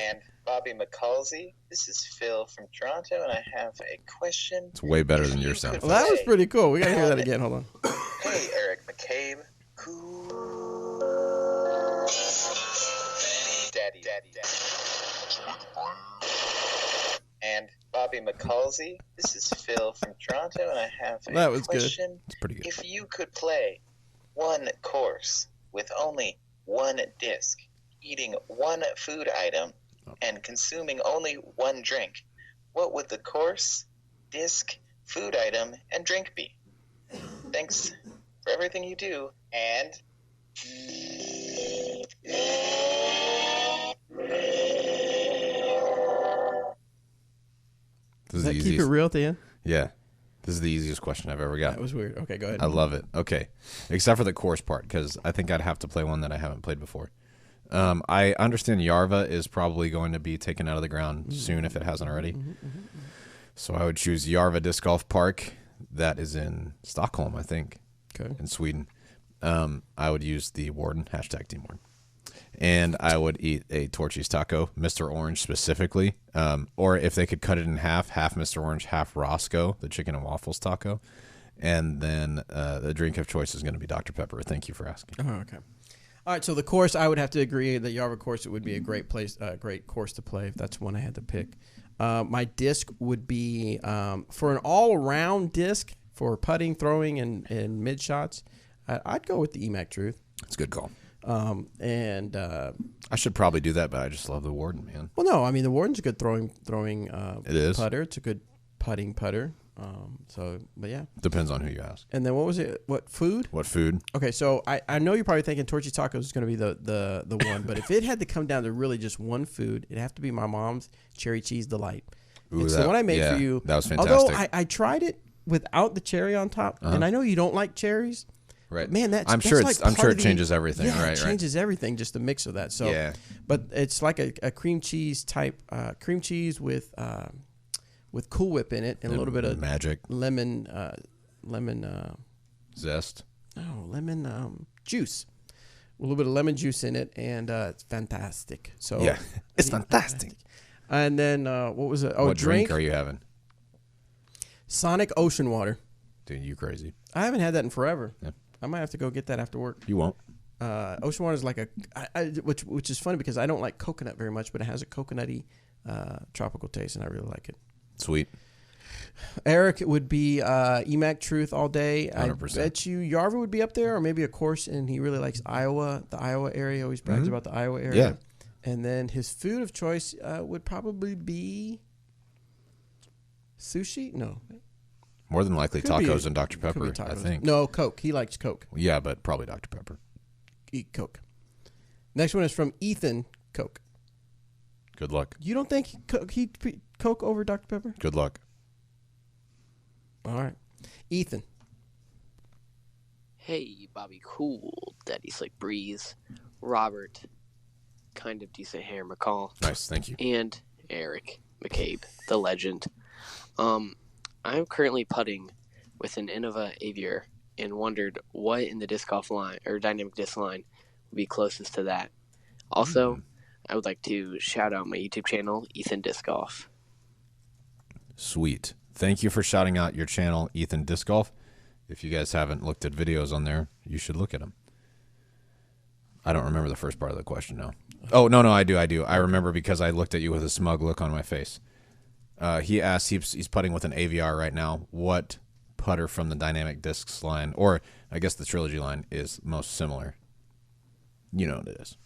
And Bobby McCalsey, this is Phil from Toronto, and I have a question. It's way better than your sound. Well, that was pretty cool. We got to hear that again. Hold on. Hey, Eric McCabe. Cool. Daddy. And Bobby McCalsey, this is Phil from Toronto, and I have a question. It's pretty good. If you could play one course with only one disc, eating one food item, and consuming only one drink, what would the course, disc, food item, and drink be? Thanks for everything you do, and... Does that keep it real at the end? Yeah. This is the easiest question I've ever got. That was weird. Okay, go ahead. I love it. Okay. Except for the course part, because I think I'd have to play one that I haven't played before. I understand Yarva is probably going to be taken out of the ground soon if it hasn't already. So I would choose Yarva Disc Golf Park. That is in Stockholm, I think, in Sweden. I would use the Warden, hashtag Team Warden. And I would eat a Torchy's taco, Mr. Orange specifically. Or if they could cut it in half Mr. Orange, half Roscoe, the chicken and waffles taco. And then the drink of choice is going to be Dr. Pepper. Thank you for asking. Oh, okay. All right, so the course, I would have to agree that Yarva course, it would be a great course to play if that's one I had to pick. My disc would be, for an all-around disc for putting, throwing, and mid shots, I'd go with the EMAC Truth. That's a good call. And I should probably do that, but I just love the Warden, man. well, no, I mean the Warden's a good throwing It is. putter. It's a good putting putter. But yeah, Depends on who you ask. And then what was it? What food? What food? Okay, so I know you're probably thinking Torchy Tacos is going to be the one, but if it had to come down to really just one food, it'd have to be my mom's cherry cheese delight. Ooh, it's the one I made for you. That was fantastic. Although I tried it without the cherry on top, and I know you don't like cherries. Right, but man, I'm sure it changes everything. Yeah, right, it changes everything. Just the mix of that. So, yeah. But it's like a cream cheese type cream cheese with Cool Whip in it and a little bit of magic lemon zest. Oh, lemon juice. A little bit of lemon juice in it, and it's fantastic. So yeah, it's fantastic. And then what was it? Oh, what drink are you having? Sonic Ocean Water. Dude, you crazy? I haven't had that in forever. Yeah. I might have to go get that after work. You won't. Ocean Water is like which is funny because I don't like coconut very much, but it has a coconutty tropical taste, and I really like it. Sweet. Eric would be EMAC Truth all day. 100%. I bet you Yarva would be up there, or maybe a course, and he really likes Iowa, the Iowa area. Always brags about the Iowa area. Yeah. And then his food of choice would probably be sushi. No. More than likely Could tacos be- and Dr. could Pepper, be tacos. I think. No, Coke. He likes Coke. Yeah, but probably Dr. Pepper. Eat Coke. Next one is from Ethan Coke. Good luck. You don't think he'd put Coke over Dr. Pepper? Good luck. All right. Ethan. Hey, Bobby Cool, Daddy Slick Breeze, Robert, kind of decent hair, McCall. Nice, thank you. And Eric McCabe, the legend. I'm currently putting with an Innova Aviator and wondered what in the disc golf line or dynamic disc line would be closest to that. Also, I would like to shout out my YouTube channel, Ethan Disc Golf. Sweet. Thank you for shouting out your channel, Ethan Disc Golf. If you guys haven't looked at videos on there, you should look at them. I don't remember the first part of the question now. Oh, no, I do. I remember because I looked at you with a smug look on my face. He asked, he's putting with an AVR right now, what putter from the Dynamic Discs line, or I guess the Trilogy line, is most similar. You know what it is.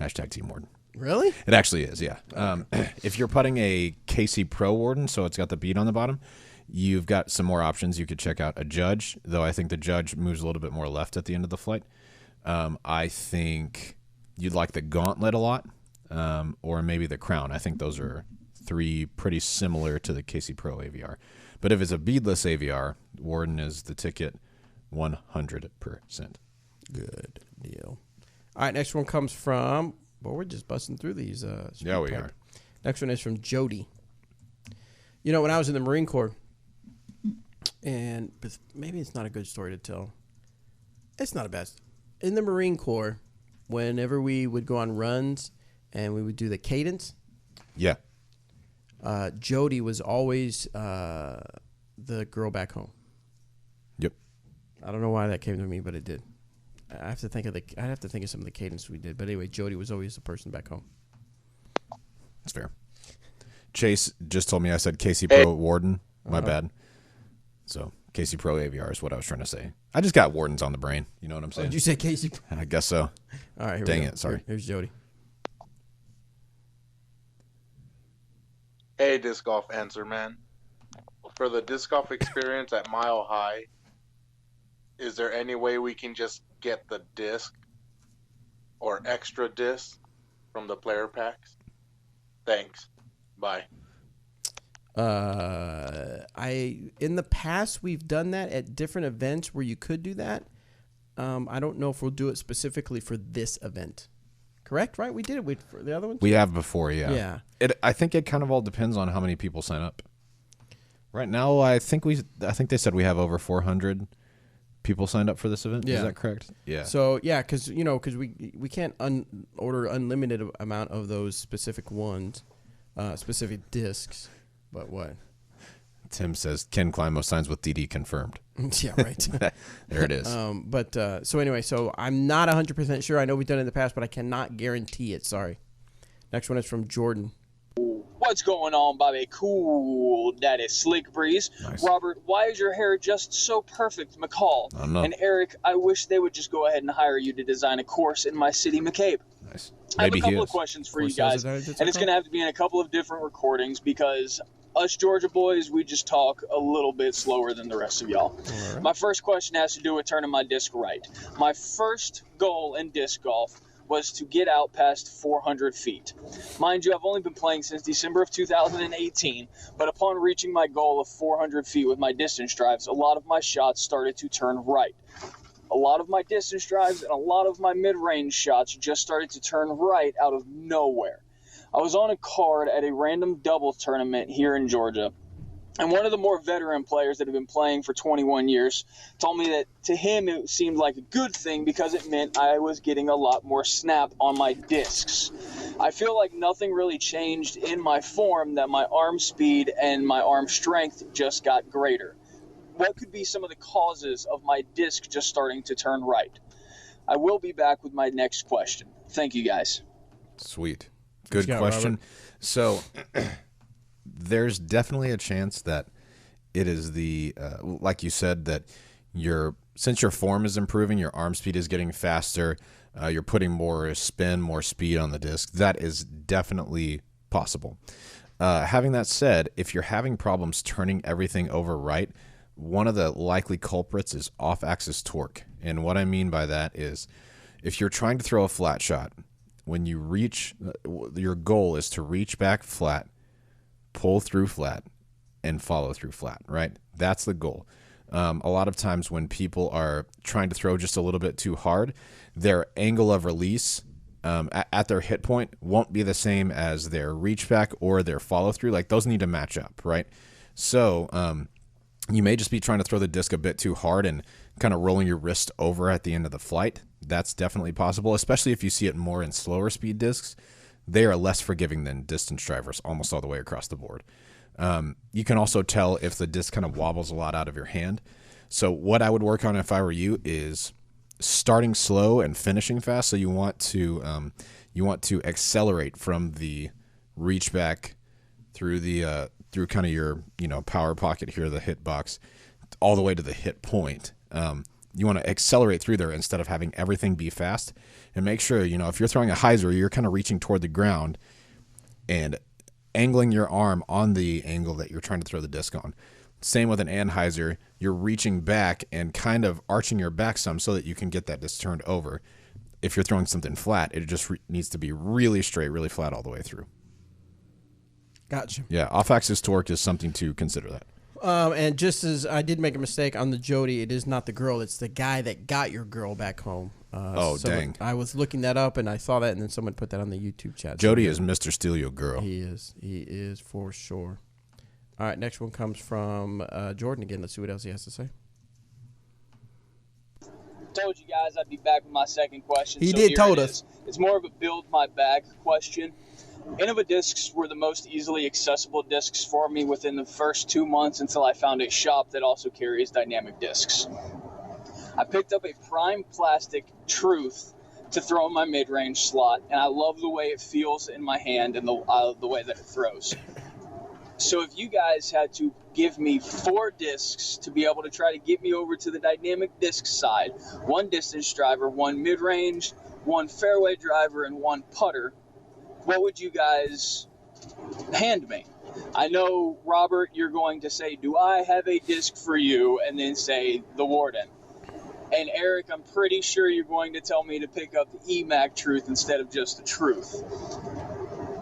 Hashtag Team Warden. Really? It actually is, yeah. If you're putting a KC Pro Warden, so it's got the bead on the bottom, you've got some more options. You could check out a Judge, though I think the Judge moves a little bit more left at the end of the flight. I think you'd like the Gauntlet a lot, or maybe the Crown. I think those are three pretty similar to the KC Pro AVR. But if it's a beadless AVR, Warden is the ticket 100%. Good deal. All right, next one comes from, well, we're just busting through these. Yeah, we are. Next one is from Jody. You know, when I was in the Marine Corps, and maybe it's not a good story to tell. It's not a bad. In the Marine Corps, whenever we would go on runs and we would do the cadence. Yeah. Jody was always the girl back home. Yep. I don't know why that came to me, but it did. I have to think of some of the cadence we did. But anyway, Jody was always the person back home. That's fair. Chase just told me I said KC Pro Warden. My bad. So KC Pro AVR is what I was trying to say. I just got Wardens on the brain. You know what I'm saying? Did you say KC? I guess so. All right. Dang it. Sorry. Here's Jody. Hey, Disc Golf Answer Man. For the disc golf experience at Mile High, is there any way we can just get the disc or extra disc from the player packs? Thanks. Bye. In the past we've done that at different events where you could do that. I don't know if we'll do it specifically for this event. Correct, right? We did it for the other ones. We have before, yeah. Yeah. I think it kind of all depends on how many people sign up. Right now, I think they said we have over 400 people signed up for this event. Yeah. Is that correct? Yeah. So yeah, because we can't order unlimited amount of those specific ones, specific discs. But what? Tim says Ken Climo signs with DD confirmed. Yeah, right. There it is. So anyway, so I'm not 100% sure. I know we've done it in the past, but I cannot guarantee it. Sorry. Next one is from Jordan. What's going on, Bobby? Cool, Daddy Slick Breeze. Nice. Robert, why is your hair just so perfect, McCall? I don't know. And Eric, I wish they would just go ahead and hire you to design a course in my city, McCabe. Nice. I have Maybe a couple he of is. questions for Course you guys, sales and it's going to have to be in a couple of different recordings because us Georgia boys, we just talk a little bit slower than the rest of y'all. right. My first question has to do with turning my disc right. My first goal in disc golf was to get out past 400 feet. Mind you, I've only been playing since December of 2018, but upon reaching my goal of 400 feet with my distance drives, a lot of my shots started to turn right. A lot of my distance drives and a lot of my mid-range shots just started to turn right out of nowhere. I was on a card at a random doubles tournament here in Georgia, and one of the more veteran players that have been playing for 21 years told me that to him it seemed like a good thing because it meant I was getting a lot more snap on my discs. I feel like nothing really changed in my form, that my arm speed and my arm strength just got greater. What could be some of the causes of my disc just starting to turn right? I will be back with my next question. Thank you, guys. Sweet. Good got, question. Robert? So there's definitely a chance that it is the like you said, that since your form is improving, your arm speed is getting faster, you're putting more spin, more speed on the disc. That is definitely possible. Having that said, if you're having problems turning everything over right, one of the likely culprits is off-axis torque. And what I mean by that is if you're trying to throw a flat shot, when you reach, your goal is to reach back flat, pull through flat, and follow through flat, right? That's the goal. A lot of times when people are trying to throw just a little bit too hard, their angle of release at their hit point won't be the same as their reach back or their follow through. Like, those need to match up, right? So you may just be trying to throw the disc a bit too hard and kind of rolling your wrist over at the end of the flight. That's definitely possible, especially if you see it more in slower speed discs. They are less forgiving than distance drivers almost all the way across the board. You can also tell if the disc kind of wobbles a lot out of your hand. So what I would work on if I were you is starting slow and finishing fast. So you want to accelerate from the reach back through the through kind of your power pocket here, the hit box, all the way to the hit point. You want to accelerate through there instead of having everything be fast, and make sure, if you're throwing a hyzer, you're kind of reaching toward the ground and angling your arm on the angle that you're trying to throw the disc on. Same with an anhyzer, you're reaching back and kind of arching your back some so that you can get that disc turned over. If you're throwing something flat, it just needs to be really straight, really flat all the way through. Gotcha. Yeah, off-axis torque is something to consider that. And just as I did make a mistake on the Jody, it is not the girl. It's the guy that got your girl back home. Dang. I was looking that up, and I saw that, and then someone put that on the YouTube chat. Jody is Mr. Steal Your Girl. He is. He is for sure. All right, next one comes from Jordan again. Let's see what else he has to say. Told you guys I'd be back with my second question. He so did here told it us. is. It's more of a build my bag question. Innova discs were the most easily accessible discs for me within the first 2 months until I found a shop that also carries dynamic discs. I picked up a prime plastic Truth to throw in my mid-range slot, and I love the way it feels in my hand and the way that it throws. So if you guys had to give me 4 discs to be able to try to get me over to the dynamic disc side, 1 distance driver, 1 mid-range, 1 fairway driver, and 1 putter, what would you guys hand me? I know, Robert, you're going to say, do I have a disc for you? And then say the Warden. And Eric, I'm pretty sure you're going to tell me to pick up the EMAC Truth instead of just the Truth.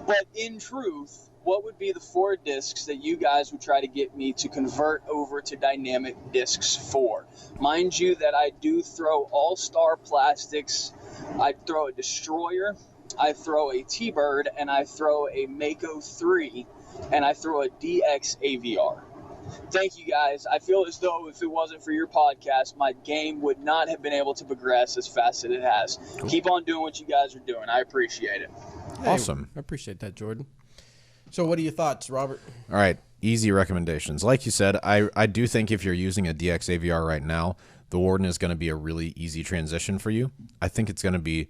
But in truth, what would be the 4 discs that you guys would try to get me to convert over to dynamic discs for? Mind you that I do throw all-star plastics. I throw a Destroyer, I throw a T-Bird, and I throw a Mako 3, and I throw a DX AVR. Thank you, guys. I feel as though if it wasn't for your podcast, my game would not have been able to progress as fast as it has. Cool. Keep on doing what you guys are doing. I appreciate it. Awesome. I appreciate that, Jordan. So what are your thoughts, Robert? All right. Easy recommendations. Like you said, I do think if you're using a DX AVR right now, the Warden is going to be a really easy transition for you. I think it's going to be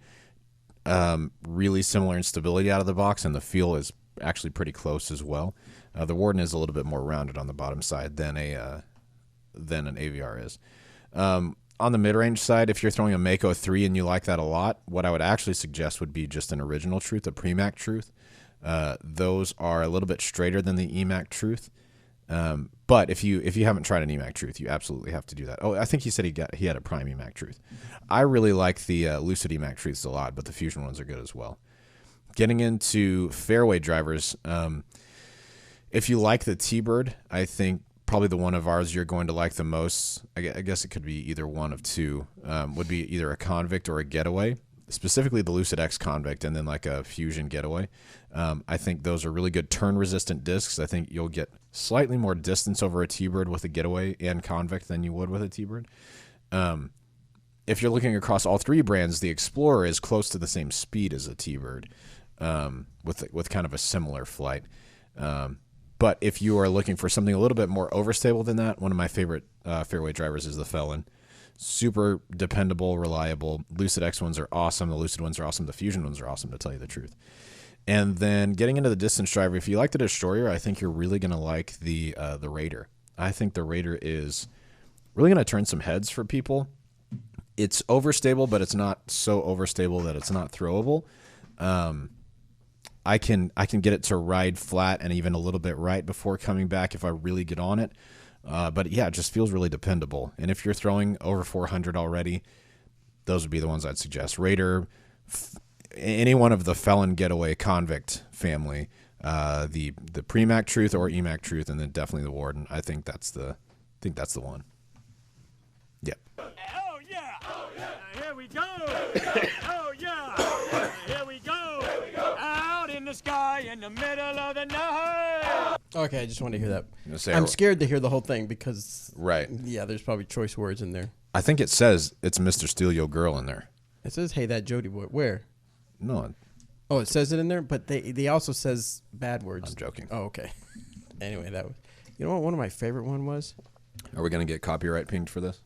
really similar in stability out of the box, and the feel is actually pretty close as well. The Warden is a little bit more rounded on the bottom side than an AVR is. On the mid-range side, if you're throwing a Mako 3 and you like that a lot, what I would actually suggest would be just an original Truth, a Premac Truth. Those are a little bit straighter than the EMAC Truth. But if you haven't tried an EMAC Truth, you absolutely have to do that. Oh, I think he said he had a Prime EMAC Truth. I really like the Lucid EMAC Truths a lot, but the Fusion ones are good as well. Getting into fairway drivers, if you like the T-Bird, I think probably the one of ours you're going to like the most, I guess it could be either one of two, would be either a Convict or a Getaway, specifically the Lucid X Convict and then like a Fusion Getaway. I think those are really good turn-resistant discs. I think you'll get slightly more distance over a T-Bird with a Getaway and Convict than you would with a T-Bird. If you're looking across all three brands, the Explorer is close to the same speed as a T-Bird, with kind of a similar flight. But if you are looking for something a little bit more overstable than that, one of my favorite fairway drivers is the Felon. Super dependable, reliable. Lucid X ones are awesome. The Lucid ones are awesome. The Fusion ones are awesome, to tell you the truth. And then getting into the distance driver, if you like the Destroyer, I think you're really going to like the Raider. I think the Raider is really going to turn some heads for people. It's overstable, but it's not so overstable that it's not throwable. I can get it to ride flat and even a little bit right before coming back if I really get on it. But yeah, it just feels really dependable. And if you're throwing over 400 already, those would be the ones I'd suggest. Raider, any one of the Felon, Getaway, Convict family, the Premac Truth or EMAC Truth, and then definitely the Warden. I think that's the one. Yep. Oh yeah! Oh yeah! Here we go! Oh yeah! Here we go! Out in the sky in the middle of the night. Okay, I just want to hear that. I'm scared to hear the whole thing because right. Yeah, there's probably choice words in there. I think it says it's Mr. Steal Your Girl in there. It says, "Hey, that Jody boy." Where? No. Oh, it says it in there, but they also says bad words. I'm joking. Oh, okay. Anyway, that was. You know what? One of my favorite one was. Are we gonna get copyright pinged for this?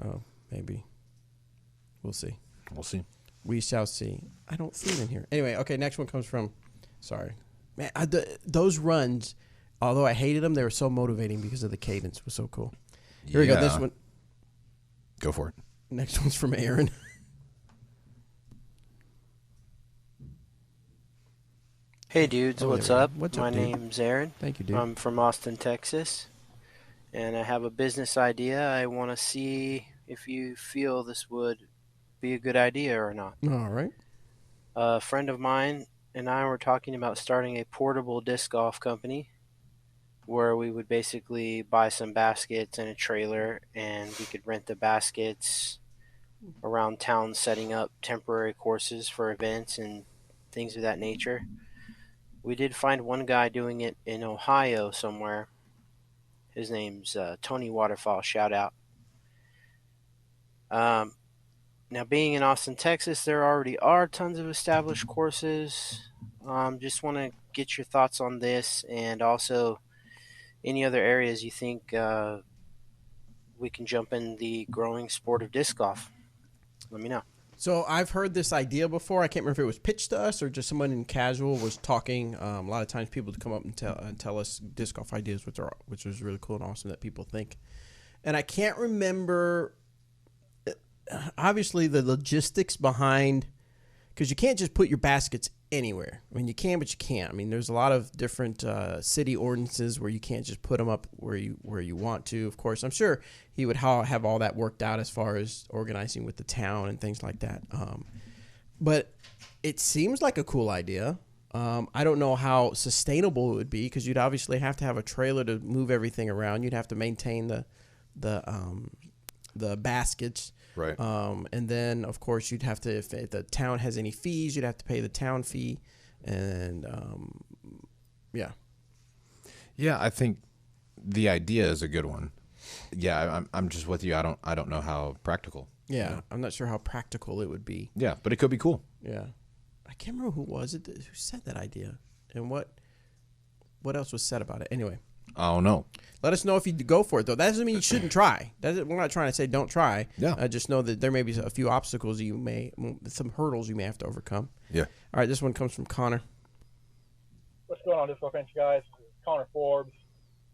Oh, maybe. We'll see. We'll see. We shall see. I don't see it in here. Anyway, okay. Next one comes from. Sorry, man. Those runs, although I hated them, they were so motivating because of the cadence. Was so cool. Here we go. This one. Go for it. Next one's from Aaron. Hey dudes, what's up? What's My up, dude? name's Aaron. Thank you, dude. I'm from Austin, Texas, and I have a business idea. I want to see if you feel this would be a good idea or not. All right. A friend of mine and I were talking about starting a portable disc golf company where we would basically buy some baskets and a trailer, and we could rent the baskets around town, setting up temporary courses for events and things of that nature. We did find one guy doing it in Ohio somewhere. His name's Tony Waterfall. Shout out. Now, being in Austin, Texas, there already are tons of established courses. Just want to get your thoughts on this, and also any other areas you think we can jump in the growing sport of disc golf. Let me know. So I've heard this idea before. I can't remember if it was pitched to us or just someone in casual was talking. A lot of times people come up and tell us disc golf ideas, which is really cool and awesome that people think. And I can't remember, obviously, the logistics behind, because you can't just put your baskets anywhere. I mean, you can, but you can't. I mean, there's a lot of different city ordinances where you can't just put them up where you want to. Of course, I'm sure he would have all that worked out as far as organizing with the town and things like that. But it seems like a cool idea. I don't know how sustainable it would be because you'd obviously have to have a trailer to move everything around. You'd have to maintain the baskets. Right. And then, of course, you'd have to, if the town has any fees, you'd have to pay the town fee. And, yeah. Yeah, I think the idea is a good one. Yeah, I'm just with you. I don't know how practical. Yeah, you know? I'm not sure how practical it would be. Yeah, but it could be cool. Yeah. I can't remember who was it who said that idea and what else was said about it. Anyway. Oh, no. Let us know if you go for it, though. That doesn't mean you shouldn't try. We're not trying to say don't try. Yeah. Just know that there may be a few obstacles some hurdles you may have to overcome. Yeah. All right, this one comes from Connor. going on, Disc Golf Fans, guys? This is Connor Forbes,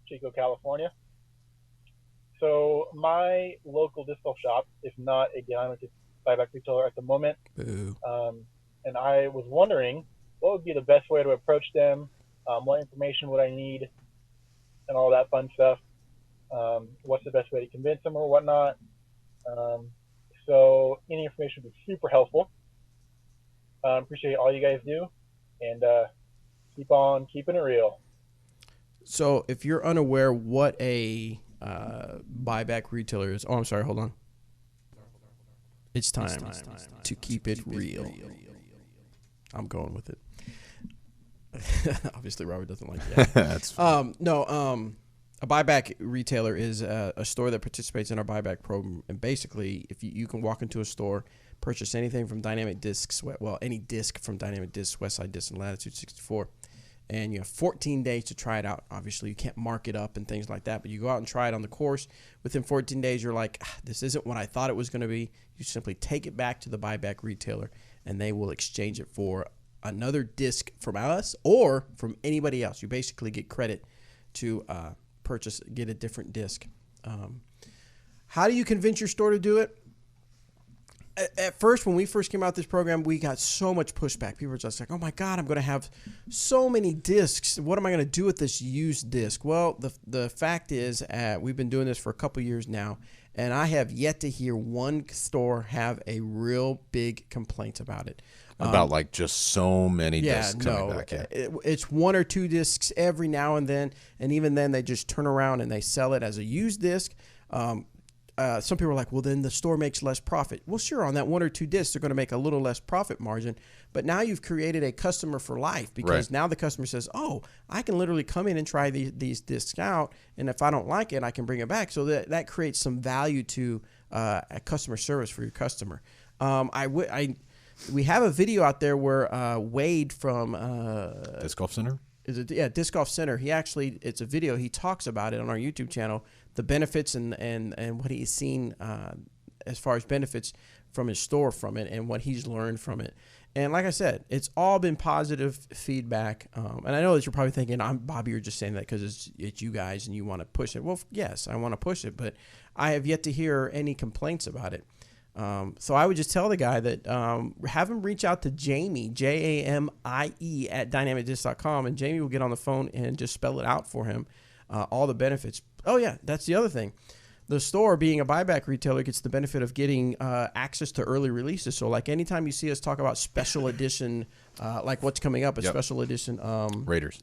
Chico, California. So my local disc golf shop is not a dynamic buyback retailer at the moment. Boo. And I was wondering what would be the best way to approach them, what information would I need, and all that fun stuff. What's the best way to convince them or whatnot. So any information would be super helpful. Appreciate all you guys do, and keep on keeping it real. So if you're unaware what a buyback retailer is, oh, I'm sorry, hold on. It's time to keep it real. I'm going with it. Obviously, Robert doesn't like that. That's a buyback retailer is a store that participates in our buyback program. And basically, if you can walk into a store, purchase anything from Dynamic Discs, well, any disc from Dynamic Discs, Westside Discs, and Latitude 64, and you have 14 days to try it out. Obviously, you can't mark it up and things like that, but you go out and try it on the course. Within 14 days, you're like, this isn't what I thought it was going to be. You simply take it back to the buyback retailer, and they will exchange it for another disc from us or from anybody else. You basically get credit to get a different disc. How do you convince your store to do it? At first, when we first came out with this program, we got so much pushback. People were just like, oh my God, I'm going to have so many discs. What am I going to do with this used disc? Well, the fact is we've been doing this for a couple years now, and I have yet to hear one store have a real big complaint about it. About like just so many discs coming back in. It's one or two discs every now and then, and even then they just turn around and they sell it as a used disc. Some people are like, well, then the store makes less profit. Well, sure, on that one or two discs, they're going to make a little less profit margin. But now you've created a customer for life because now the customer says, oh, I can literally come in and try these discs out, and if I don't like it, I can bring it back. So that creates some value to a customer service for your customer. We have a video out there where Wade from Disc Golf Center? Disc Golf Center. It's a video. He talks about it on our YouTube channel, the benefits and what he's seen as far as benefits from his store from it and what he's learned from it. And like I said, it's all been positive feedback. And I know that you're probably thinking, Bobby, you're just saying that because it's you guys and you want to push it. Well, yes, I want to push it, but I have yet to hear any complaints about it. So I would just tell the guy that have him reach out to Jamie, Jamie at dynamicdisc.com, and Jamie will get on the phone and just spell it out for him, all the benefits. Oh, yeah, that's the other thing. The store, being a buyback retailer, gets the benefit of getting access to early releases. So, like, anytime you see us talk about special edition, like what's coming up, special edition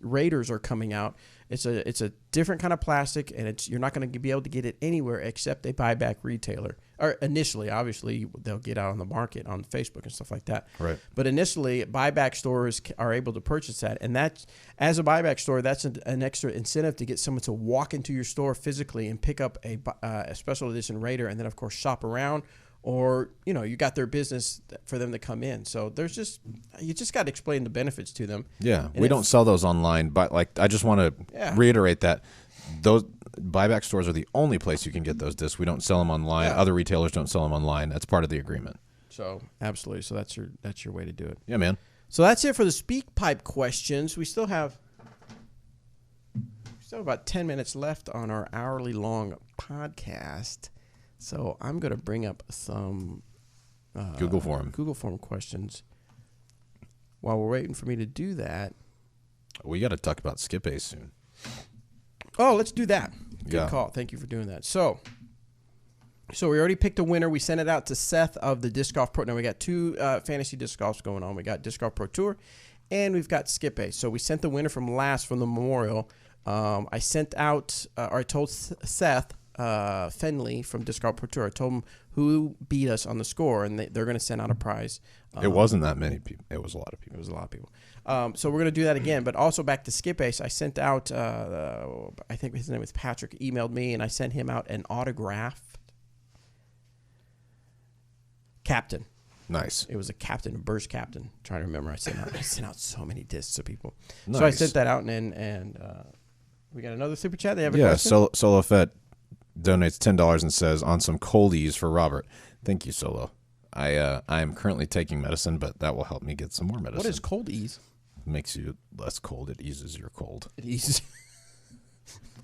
Raiders are coming out. It's a different kind of plastic, and you're not going to be able to get it anywhere except a buyback retailer. Or initially, obviously, they'll get out on the market on Facebook and stuff like that. Right. But initially, buyback stores are able to purchase that, and that, as a buyback store, that's an extra incentive to get someone to walk into your store physically and pick up a special edition Raider, and then of course shop around. Or, you got their business for them to come in. So you just got to explain the benefits to them. Yeah, and we don't sell those online, but I just want to reiterate that those buyback stores are the only place you can get those discs. We don't sell them online. Yeah. Other retailers don't sell them online. That's part of the agreement. So absolutely. So that's your way to do it. Yeah, man. So that's it for the speak pipe questions. We still have about 10 minutes left on our hourly long podcast. So I'm going to bring up some Google form questions. While we're waiting for me to do that, we got to talk about Skip Ace soon. Oh, let's do that. Good call. Thank you for doing that. So we already picked a winner. We sent it out to Seth of the Disc Golf Pro. Now we got two fantasy disc golfs going on. We got Disc Golf Pro Tour, and we've got Skip Ace. So we sent the winner from the Memorial. I sent out, or I told Seth Fenley from Disc Golf Pro Tour. I told him who beat us on the score, and they're going to send out a prize. It wasn't that many people. It was a lot of people. So we're going to do that again. But also back to Skip Ace, I sent out, I think his name was Patrick, emailed me, and I sent him out an autographed captain. Nice. It was a captain, a burst captain. I'm trying to remember. I sent out so many discs to people. Nice. So I sent that out, and we got another super chat. They have a question? Solo Fett donates $10 and says, on some coldies for Robert. Thank you, Solo. I am currently taking medicine, but that will help me get some more medicine. What is coldies? makes you less cold. It eases your cold. It eases.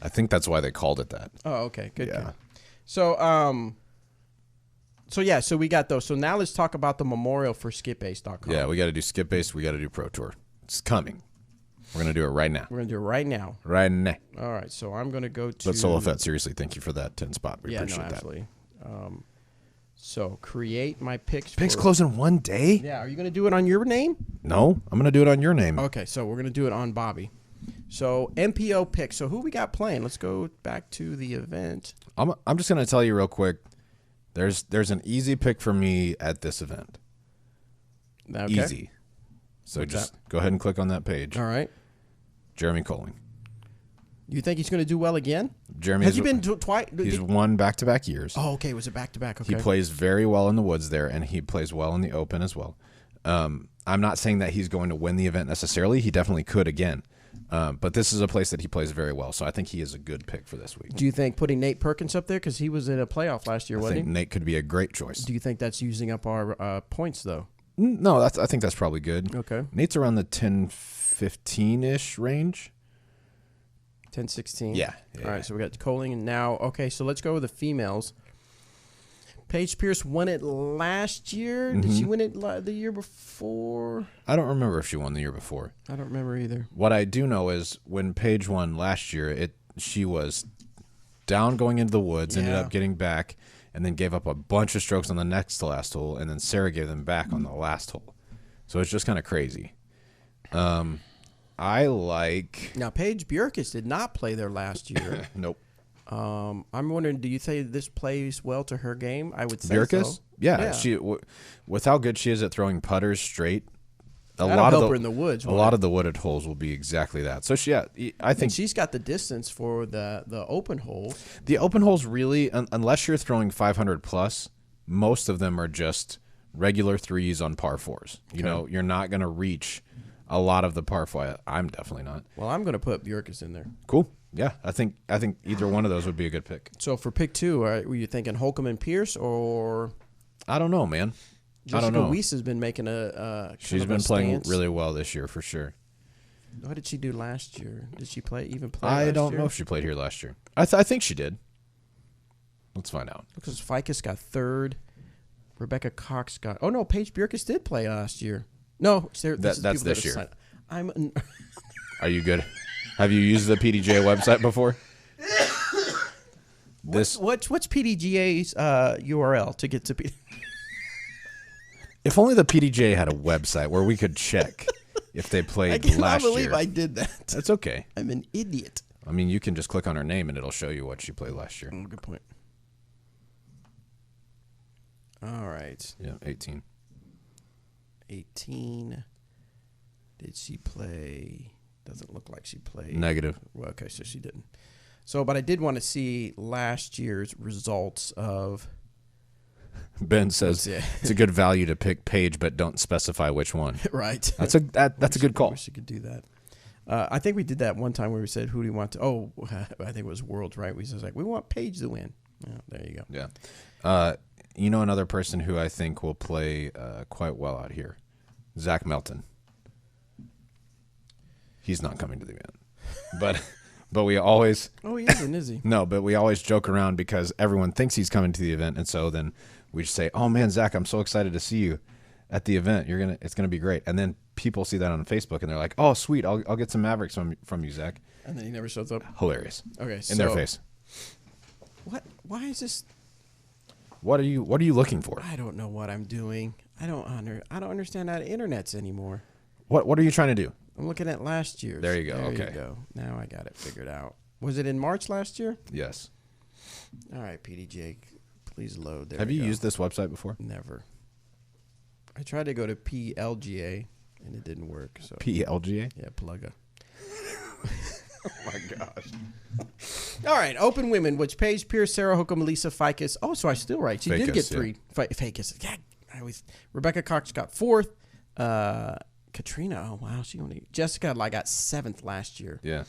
I think that's why they called it that. Oh, okay. Good. Yeah. Good. So, so we got those. So now let's talk about the memorial for skipbase.com. Yeah, we got to do Skip Base. We got to do Pro Tour. It's coming. We're going to do it right now. We're going to do it right now. Right now. All right. So I'm going to go to. But Solo Fett, seriously, thank you for that 10 spot. We appreciate that. Absolutely. So create my picks. Picks close in one day? Yeah. Are you going to do it on your name? No, I'm going to do it on your name. Okay. So we're going to do it on Bobby. So MPO picks. So who we got playing? Let's go back to the event. I'm just going to tell you real quick. There's an easy pick for me at this event. Okay. Easy. So What's just that? go ahead and click on that page. All right. Jeremy Colling. You think he's going to do well again? Jeremy has he been twice? He's won back-to-back years. Oh, okay. Was it back-to-back? Okay. He plays very well in the woods there, and he plays well in the open as well. I'm not saying that he's going to win the event necessarily. He definitely could again. But this is a place that he plays very well, so I think he is a good pick for this week. Do you think putting Nate Perkins up there, because he was in a playoff last year, wasn't he? Nate could be a great choice. Do you think that's using up our points, though? No, I think that's probably good. Okay. Nate's around the 10-15-ish range. 10-16? Yeah. All right, so we got Coling and now. Okay, so let's go with the females. Paige Pierce won it last year. Did she win it the year before? I don't remember if she won the year before. I don't remember either. What I do know is when Paige won last year, she was down going into the woods, ended up getting back, and then gave up a bunch of strokes on the next to last hole, and then Sarah gave them back on the last hole. So it's just kind of crazy. I like... Now, Paige Bjerkes did not play there last year. Nope. I'm wondering, do you think this plays well to her game? I would say Bjerkes? so. Yeah. She, with how good she is at throwing putters straight, That'll help her in the woods. A lot of the wooded holes will be exactly that. So, I think... And she's got the distance for the open holes. The open holes really, unless you're throwing 500 plus, most of them are just regular threes on par fours. You know, you're not going to reach a lot of the par four. I'm definitely not. Well, I'm going to put Bjerkes in there. Cool. Yeah, I think either one of those would be a good pick. So for pick two, were you thinking Holcomb and Pierce, or I don't know, man. Jessica I don't know. Weiss has been making she's been playing really well this year for sure. What did she do last year? Did she play? I don't know if she played here last year. I think she did. Let's find out. Because Ficus got third. Rebecca Cox got. Oh no, Paige Bjerkes did play last year. No, that's this year. I'm. Are you good? Have you used the PDGA website before? What's PDGA's URL to get to? If only the PDGA had a website where we could check if they played last year. I cannot believe I did that. That's okay. I'm an idiot. I mean, you can just click on her name and it'll show you what she played last year. Good point. All right. Yeah, 18. 18. Did she play? Doesn't look like she played. Negative. Well, okay, so she didn't. So, but I did want to see last year's results of. Ben says it's a good value to pick Paige, but don't specify which one. Right. That's a good call. I wish you could do that. I think we did that one time where we said, "Who do you want to?" Oh, I think it was Worlds, right? We said we want Paige to win. Yeah, there you go. Yeah. You know another person who I think will play quite well out here, Zach Melton. He's not coming to the event, but we always. Oh, he isn't, is he? No, but we always joke around because everyone thinks he's coming to the event, and so then we just say, "Oh man, Zach, I'm so excited to see you at the event. It's gonna be great." And then people see that on Facebook and they're like, "Oh, sweet, I'll get some Mavericks from you, Zach." And then he never shows up. Hilarious. Okay, in their face. What? Why is this? What are you looking for? I don't know what I'm doing. I don't understand how the internet's anymore. What are you trying to do? I'm looking at last year's. There you go. There okay. You go. Now I got it figured out. Was it in March last year? Yes. All right, PDJ, please load. There Have you used this website before? Never. I tried to go to PLGA and it didn't work. So PLGA? Yeah, Plugga. Oh my gosh. All right, Open Women, which Paige Pierce, Sarah Holcomb, Lisa Ficus. Oh, so I still right. She did get three. Yeah. Ficus. Yeah, Rebecca Cox got fourth. Katrina, oh wow, Jessica got seventh last year. Yeah.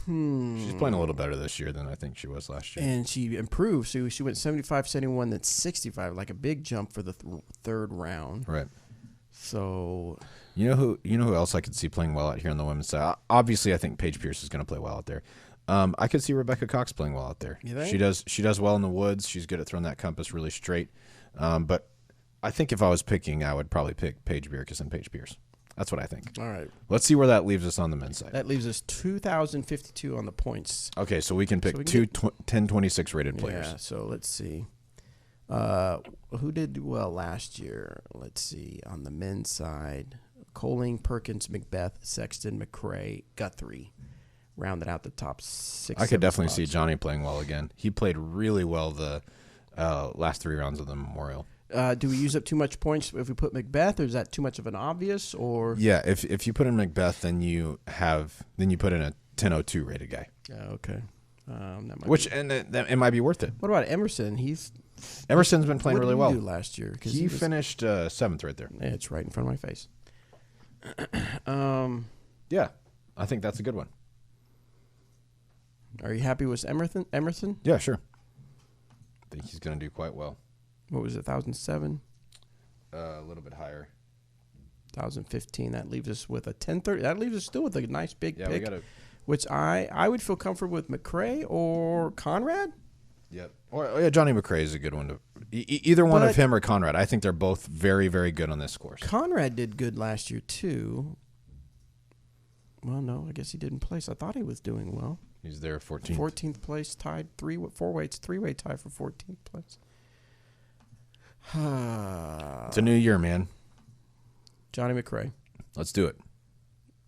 She's playing a little better this year than I think she was last year. And she improved. So she went 75, 71, then 65, like a big jump for the third round. Right. So you know who else I could see playing well out here on the women's side. Obviously, I think Paige Pierce is going to play well out there. I could see Rebecca Cox playing well out there. You think? She does well in the woods. She's good at throwing that compass really straight. But I think if I was picking, I would probably pick Paige Bierkes and Paige Pierce. That's what I think. All right. Let's see where that leaves us on the men's side. That leaves us 2,052 on the points. Okay, so we can pick two 10-26 rated players. Yeah, so let's see. Who did well last year? Let's see. On the men's side, Coling, Perkins, Macbeth, Sexton, McCray, Guthrie. Rounded out the top 6. I could definitely see Johnny playing well again. He played really well the last 3 rounds of the Memorial. Do we use up too much points if we put Macbeth, or is that too much of an obvious? Or yeah, if you put in Macbeth, then you put in a 10-02 rated guy. Okay. It might be worth it. What about Emerson? Emerson's been playing really well. What did he do last year? He finished 7th right there. Yeah, it's right in front of my face. Yeah, I think that's a good one. Are you happy with Emerson? Yeah, sure. I think he's going to do quite well. What was it, 1,007? A little bit higher. 1,015. That leaves us with a 1030. That leaves us still with a nice big pick, we which I would feel comfortable with McCray or Conrad. Yep. Or Johnny McCray is a good one to either one of him or Conrad. I think they're both very, very good on this course. Conrad did good last year too. Well, no, I guess he didn't place. I thought he was doing well. He's there 14th. 14th place, tied 4-way. It's 3-way tie for 14th place. It's a new year, man. Johnny McCray. Let's do it.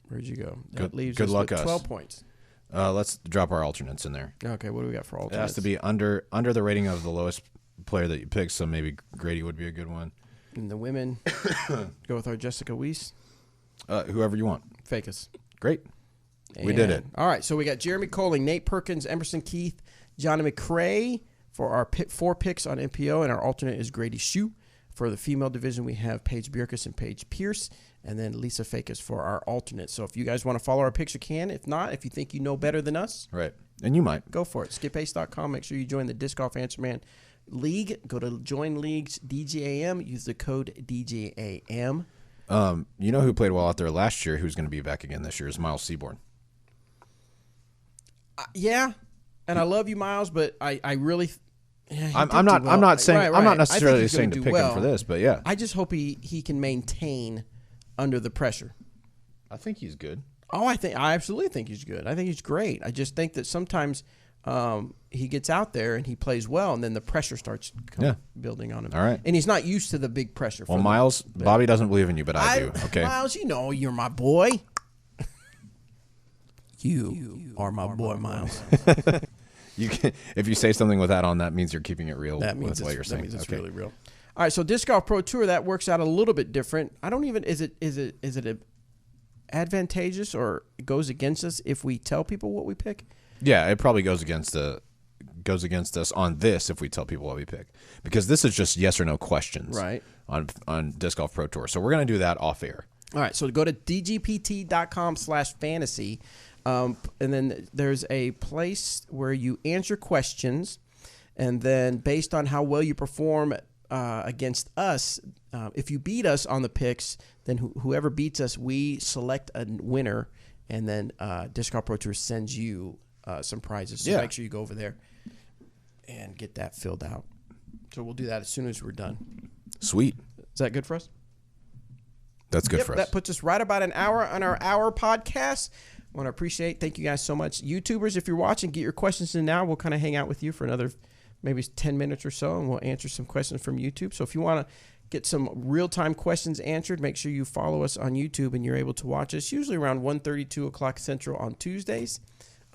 Where'd you go? That leaves good us luck with us. 12 points. Let's drop our alternates in there. Okay, what do we got for alternates? It has to be under the rating of the lowest player that you pick, so maybe Grady would be a good one. And the women, go with our Jessica Weiss. Whoever you want. Fake us. Great. We did it. All right, so we got Jeremy Coling, Nate Perkins, Emerson Keith, Johnny McCray for our 4 picks on MPO, and our alternate is Grady Shue. For the female division, we have Paige Bierkes and Paige Pierce, and then Lisa Fakis for our alternate. So if you guys want to follow our picks, you can. If not, if you think you know better than us, right, and you might, go for it. SkipAce.com. Make sure you join the Disc Golf Answer Man League. Go to Join Leagues DGAM. Use the code DGAM. You know who played well out there last year, who's going to be back again this year, is Miles Seaborn. Yeah, and I love you, Miles, but I really... Yeah, I'm not saying right. I'm not necessarily saying to pick him for this, but yeah, I just hope he can maintain under the pressure. I think he's good. Oh, I absolutely think he's good. I think he's great. I just think that sometimes he gets out there and he plays well, and then the pressure starts building on him. All right, and he's not used to the big pressure. Well, Miles, Bobby doesn't believe in you, but I do. Okay, Miles, you know you're my boy. You are my boy, Miles. You can, if you say something with that on, that means you're keeping it real. That means what you're saying. That means it's really real. All right, so Disc Golf Pro Tour, that works out a little bit different. I don't even is it advantageous or it goes against us if we tell people what we pick? Yeah, it probably goes against us on this if we tell people what we pick, because this is just yes or no questions, right? On Disc Golf Pro Tour, so we're gonna do that off air. All right, so go to dgpt.com/fantasy. And then there's a place where you answer questions, and then based on how well you perform against us, if you beat us on the picks, then whoever beats us, we select a winner, and then Disc Golf Pro Tour sends you some prizes. So make sure you go over there and get that filled out. So we'll do that as soon as we're done. Sweet. Is that good for us? That's good for us. That puts us right about an hour on our hour podcast. I want to appreciate. Thank you guys so much. YouTubers, if you're watching, get your questions in now. We'll kind of hang out with you for another maybe 10 minutes or so, and we'll answer some questions from YouTube. So if you want to get some real-time questions answered, make sure you follow us on YouTube, and you're able to watch us usually around 1:30, 2 o'clock Central on Tuesdays.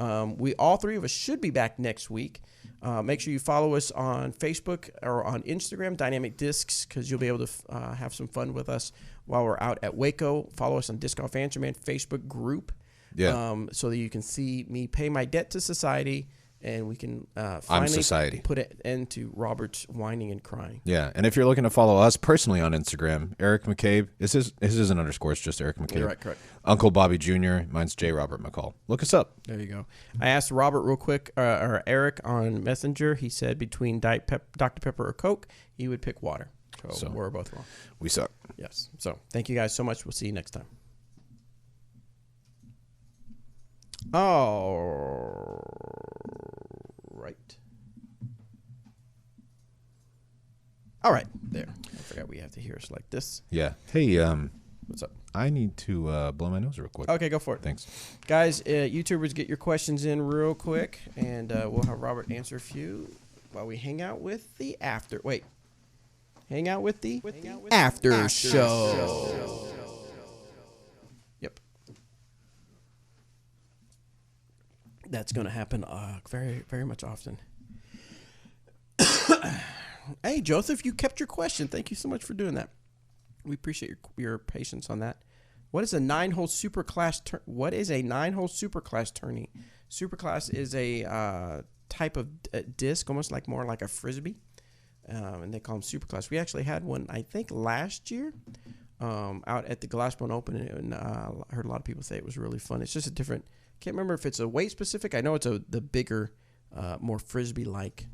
All 3 of us should be back next week. Make sure you follow us on Facebook or on Instagram, Dynamic Discs, because you'll be able to have some fun with us while we're out at Waco. Follow us on Disc Golf Answer Man Facebook group. Yeah. So that you can see me pay my debt to society, and we can finally put an end to Robert's whining and crying. Yeah, and if you're looking to follow us personally on Instagram, Eric McCabe, his isn't underscore, it's just Eric McCabe. Right, correct. Uncle Bobby Jr., mine's J. Robert McCall. Look us up. There you go. I asked Robert real quick, or Eric on Messenger. He said between Dr. Pepper or Coke, he would pick water. So we're both wrong. We suck. Yes. So thank you guys so much. We'll see you next time. All right. All right. There. I forgot we have to hear us like this. Yeah. Hey, what's up? I need to blow my nose real quick. Okay, go for it. Thanks. Guys, YouTubers, get your questions in real quick, and we'll have Robert answer a few while we hang out with the after. Wait. Hang out with the after show. Yep. That's going to happen very, very much often. Hey, Joseph, you kept your question. Thank you so much for doing that. We appreciate your patience on that. What is a 9-hole superclass? What is a 9-hole superclass tourney? Superclass is a type of disc, almost like more like a frisbee, and they call them superclass. We actually had one, I think, last year out at the Glassbone Open, and I heard a lot of people say it was really fun. It's just a different. Can't remember if it's a weight specific. I know it's the bigger, more frisbee like.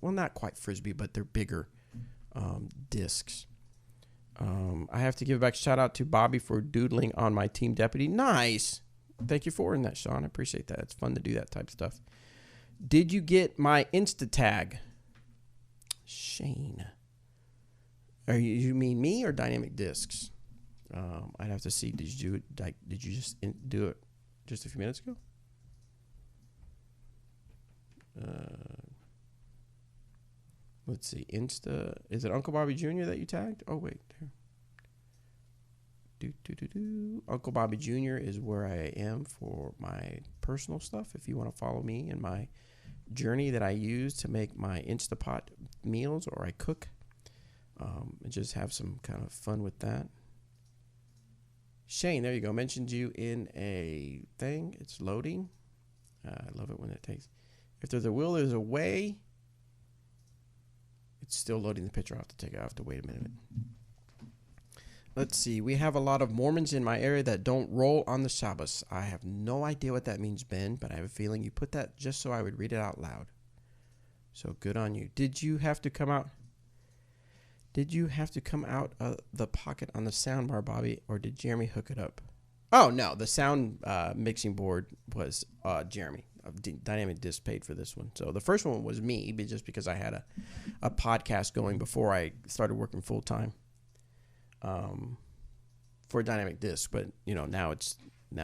Well, not quite frisbee, but they're bigger discs. I have to give back shout out to Bobby for doodling on my team deputy. Nice. Thank you for forwarding that, Sean. I appreciate that. It's fun to do that type of stuff. Did you get my Insta tag? Shane. You mean me or Dynamic Discs? I'd have to see. Did you do it? Did you just do it just a few minutes ago? Let's see. Insta. Is it Uncle Bobby Jr. that you tagged? Oh, wait. There. Uncle Bobby Jr. is where I am for my personal stuff. If you want to follow me in my journey that I use to make my Instapot meals, or I cook, and just have some kind of fun with that. Shane, there you go. Mentioned you in a thing. It's loading. I love it when it takes. If there's a will, there's a way. It's still loading the picture. I'll have to take it. I have to wait a minute. Let's see. We have a lot of Mormons in my area that don't roll on the Shabbos. I have no idea what that means, Ben, but I have a feeling you put that just so I would read it out loud. So good on you. Did you have to come out? Did you have to come out of the pocket on the sound bar, Bobby, or did Jeremy hook it up? Oh, no. The sound mixing board was Jeremy. Dynamic Disc paid for this one. So the first one was me, but just because I had a podcast going before I started working full time for Dynamic Disc. But now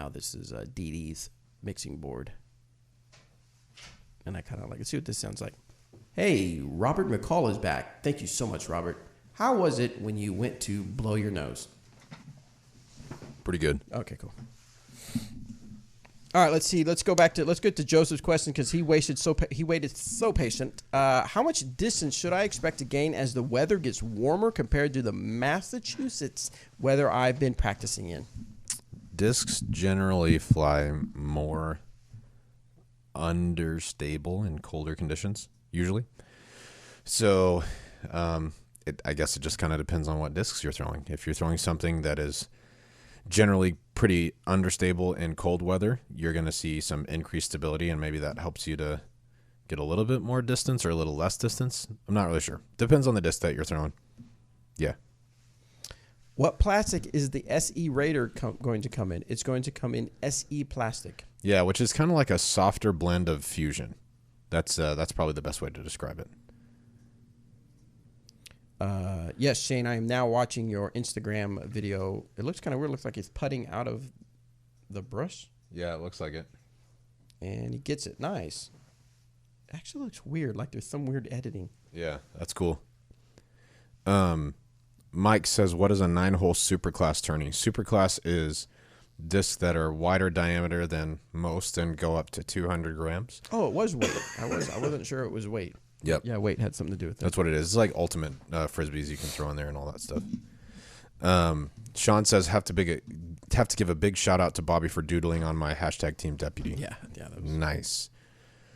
this is Dee Dee's mixing board, and I kind of like to see what this sounds like. Hey, Robert McCall is back. Thank you so much, Robert. How was it when you went to blow your nose? Pretty good. Okay, cool. All right, let's see. Let's get to Joseph's question because he waited so patient. How much distance should I expect to gain as the weather gets warmer compared to the Massachusetts weather I've been practicing in? Discs generally fly more understable in colder conditions, usually. So, I guess it just kind of depends on what discs you're throwing. If you're throwing something that is generally pretty understable in cold weather, you're going to see some increased stability, and maybe that helps you to get a little bit more distance or a little less distance. I'm not really sure. Depends on the disc that you're throwing. Yeah. What plastic is the SE Raider going to come in? It's going to come in SE plastic. Yeah, which is kind of like a softer blend of Fusion. That's probably the best way to describe it. Yes, Shane, I am now watching your Instagram video. It looks kind of weird. It looks like he's putting out of the brush. Yeah, it looks like it. And he gets it. Nice. It actually looks weird, like there's some weird editing. Yeah, that's cool. Mike says, what is a 9-hole superclass tourney? Superclass is discs that are wider diameter than most and go up to 200 grams. Oh, it was weight. I wasn't sure it was weight. Yep. Yeah, weight had something to do with that. That's what it is. It's like ultimate frisbees you can throw in there and all that stuff. Sean says, have to give a big shout out to Bobby for doodling on my hashtag team deputy. Yeah, that was nice.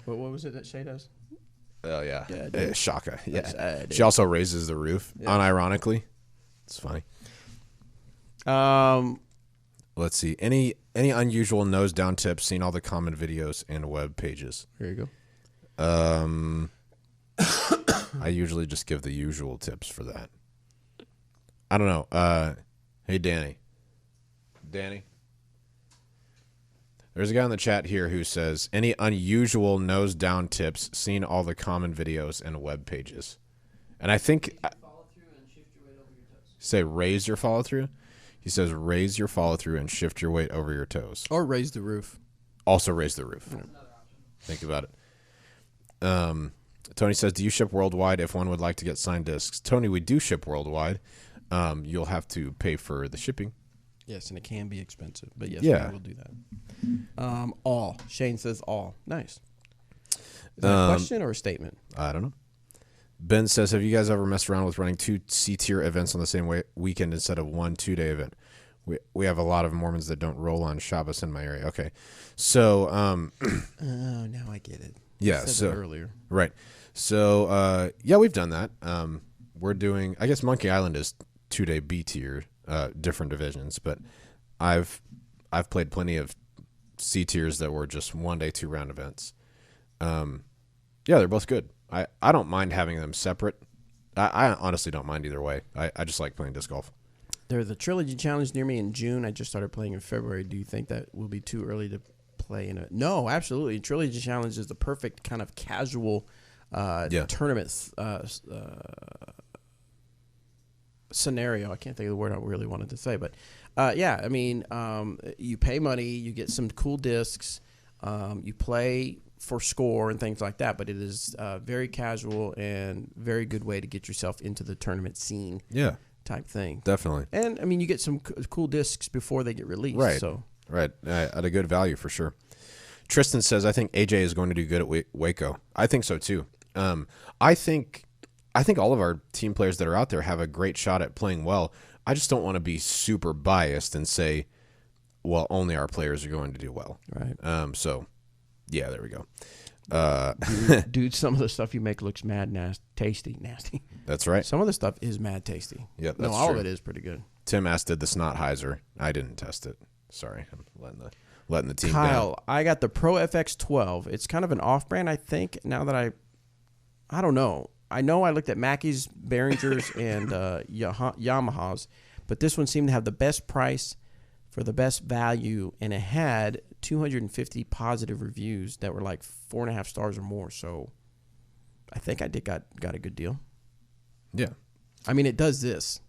What was it that Shay does? Oh yeah, yeah Shaka. Yeah, she also raises the roof. Yeah. Unironically, it's funny. Let's see. Any unusual nose down tips? Seen all the common videos and web pages. There you go. I usually just give the usual tips for that. I don't know. Hey, Danny. There's a guy in the chat here who says, any unusual nose down tips, seen all the common videos and web pages. And I think... Say raise your follow through? He says raise your follow through and shift your weight over your toes. Or raise the roof. Also raise the roof. Think about it. Tony says, do you ship worldwide if one would like to get signed discs? Tony, we do ship worldwide. You'll have to pay for the shipping. Yes, and it can be expensive. But yes, Yeah. we will do that. All. Shane says all. Nice. Is that a question or a statement? I don't know. Ben says, have you guys ever messed around with running 2 C-tier events on the same weekend instead of 1 2-day event? We have a lot of Mormons that don't roll on Shabbos in my area. Okay. So, oh, now I get it. Yeah. You said So that earlier. Right. So, yeah, we've done that. We're doing, I guess Monkey Island is 2-day B tier, different divisions, but I've played plenty of C tiers that were just 1-day 2-round events. Yeah, they're both good. I don't mind having them separate. I honestly don't mind either way. I just like playing disc golf. There's a Trilogy Challenge near me in June. I just started playing in February. Do you think that will be too early to play in it? No, absolutely. Trilogy Challenge is the perfect kind of casual tournament scenario. I can't think of the word I really wanted to say, but yeah, I mean, you pay money, you get some cool discs, you play for score and things like that, but it is very casual and very good way to get yourself into the tournament scene. Yeah. Type thing. Definitely. And I mean, you get some cool discs before they get released. Right. So. Right. At a good value for sure. Tristan says, I think AJ is going to do good at Waco. I think so too. I think all of our team players that are out there have a great shot at playing well. I just don't want to be super biased and say, well, only our players are going to do well. Right. So, yeah, there we go. Dude, some of the stuff you make looks mad tasty. That's right. Some of the stuff is mad tasty. Yeah, that's no, all true. of it is pretty good. Tim asked, did the Snottheiser? I didn't test it. Sorry, I'm letting the team Kyle, down. I got the Pro FX12. It's kind of an off-brand, I think. Now that I don't know. I know I looked at Mackey's, Behringer's, and Yamaha's, but this one seemed to have the best price for the best value, and it had 250 positive reviews that were like 4.5 stars or more. So I think I got a good deal. Yeah. I mean, it does this.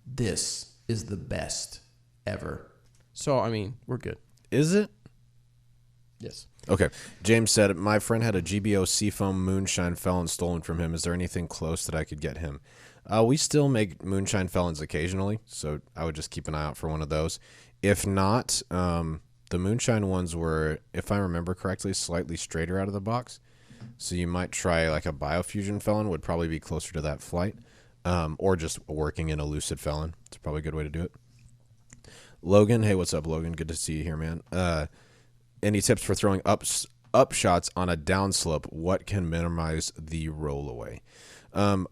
This is the best ever. So, I mean, we're good. Is it? Yes. Okay. James said, my friend had a GBO Seafoam Moonshine Felon stolen from him. Is there anything close that I could get him? We still make Moonshine Felons occasionally, so I would just keep an eye out for one of those. If not, the Moonshine ones were, if I remember correctly, slightly straighter out of the box. So you might try like a Biofusion Felon would probably be closer to that flight, or just working in a Lucid Felon. It's probably a good way to do it. Logan, hey, what's up, Logan? Good to see you here, man. Any tips for throwing up shots on a downslope? What can minimize the roll away? When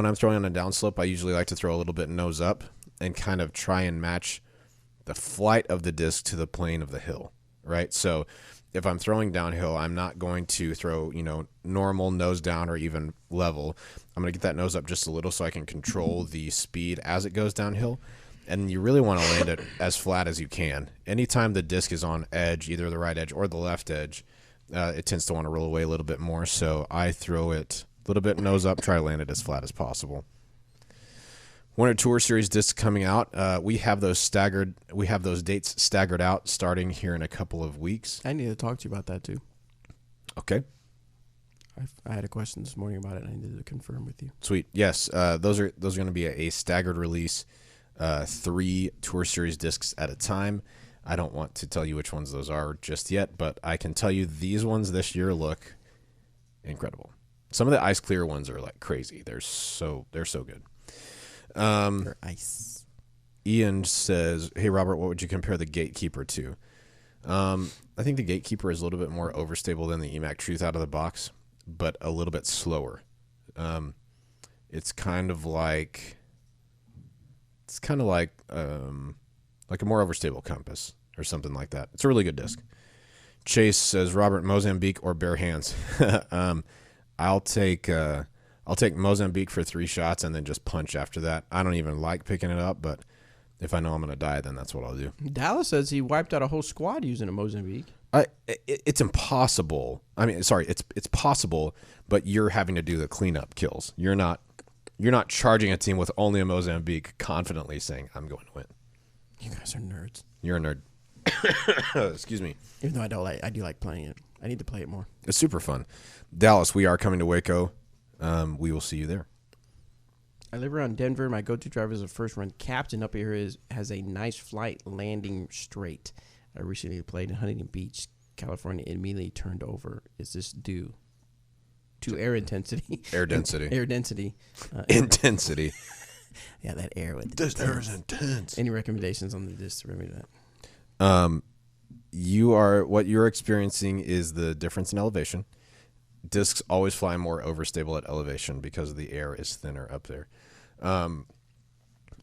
I'm throwing on a downslope, I usually like to throw a little bit nose up and kind of try and match the flight of the disc to the plane of the hill, right? So if I'm throwing downhill, I'm not going to throw, normal nose down or even level. I'm going to get that nose up just a little so I can control the speed as it goes downhill. And you really want to land it as flat as you can. Anytime the disc is on edge, either the right edge or the left edge, it tends to want to roll away a little bit more. So I throw it a little bit nose up, try to land it as flat as possible. Winter Tour Series discs coming out. We have those staggered. We have those dates staggered out starting here in a couple of weeks. I need to talk to you about that too. Okay. I had a question this morning about it, and I needed to confirm with you. Sweet. Yes, those are going to be a staggered release. 3 Tour Series discs at a time. I don't want to tell you which ones those are just yet, but I can tell you these ones this year look incredible. Some of the ice clear ones are like crazy. They're so good. They're ice. Ian says, "Hey Robert, what would you compare the Gatekeeper to?" I think the Gatekeeper is a little bit more overstable than the EMAC Truth out of the box, but a little bit slower. It's kind of like a more overstable Compass or something like that. It's a really good disc. Chase says, Robert, Mozambique or bare hands? I'll take I'll take Mozambique for 3 shots and then just punch after that. I don't even like picking it up, but if I know I'm going to die, then that's what I'll do. Dallas says he wiped out a whole squad using a Mozambique. It's impossible. I mean, sorry, it's possible, but you're having to do the cleanup kills. You're not charging a team with only a Mozambique confidently saying, I'm going to win. You guys are nerds. You're a nerd. Excuse me. Even though I do like playing it. I need to play it more. It's super fun. Dallas, we are coming to Waco. We will see you there. I live around Denver. My go-to driver is a first-run captain up here has a nice flight landing straight. I recently played in Huntington Beach, California. It immediately turned over. Is this due to air intensity? Air density. Air density. Intensity. Yeah, that air with this air is intense. Any recommendations on the disc to remedy that? What you're experiencing is the difference in elevation. Discs always fly more overstable at elevation because the air is thinner up there.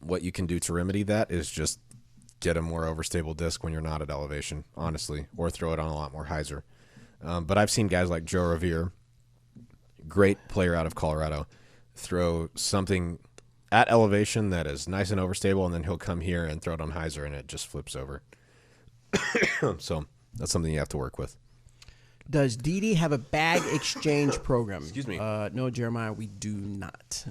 What you can do to remedy that is just get a more overstable disc when you're not at elevation, honestly, or throw it on a lot more hyzer. But I've seen guys like Joe Revere, great player out of Colorado, throw something at elevation that is nice and overstable, and then he'll come here and throw it on hyzer, and it just flips over. So that's something you have to work with. Does DD have a bag exchange program? Excuse me. No, Jeremiah, we do not.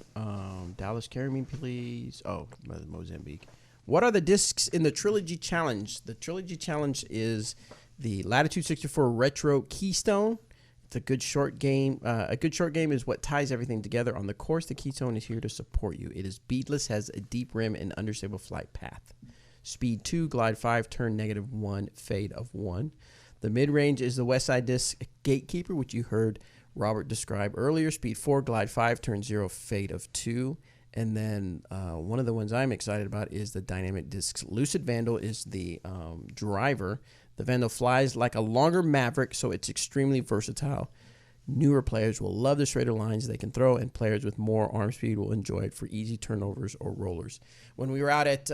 Dallas, carry me, please. Oh, Mozambique. What are the discs in the Trilogy Challenge? The Trilogy Challenge is the Latitude 64 Retro Keystone. It's a good short game. A good short game is what ties everything together. On the course, the Keystone is here to support you. It is beadless, has a deep rim, and understable flight path. Speed 2, glide 5, turn -1, fade of 1. The mid-range is the Westside Disc Gatekeeper, which you heard Robert describe earlier. Speed 4, glide 5, turn 0, fade of 2. And then one of the ones I'm excited about is the Dynamic Discs. Lucid Vandal is the driver. The Vandal flies like a longer Maverick, so it's extremely versatile. Newer players will love the straighter lines they can throw, and players with more arm speed will enjoy it for easy turnovers or rollers. When we were out at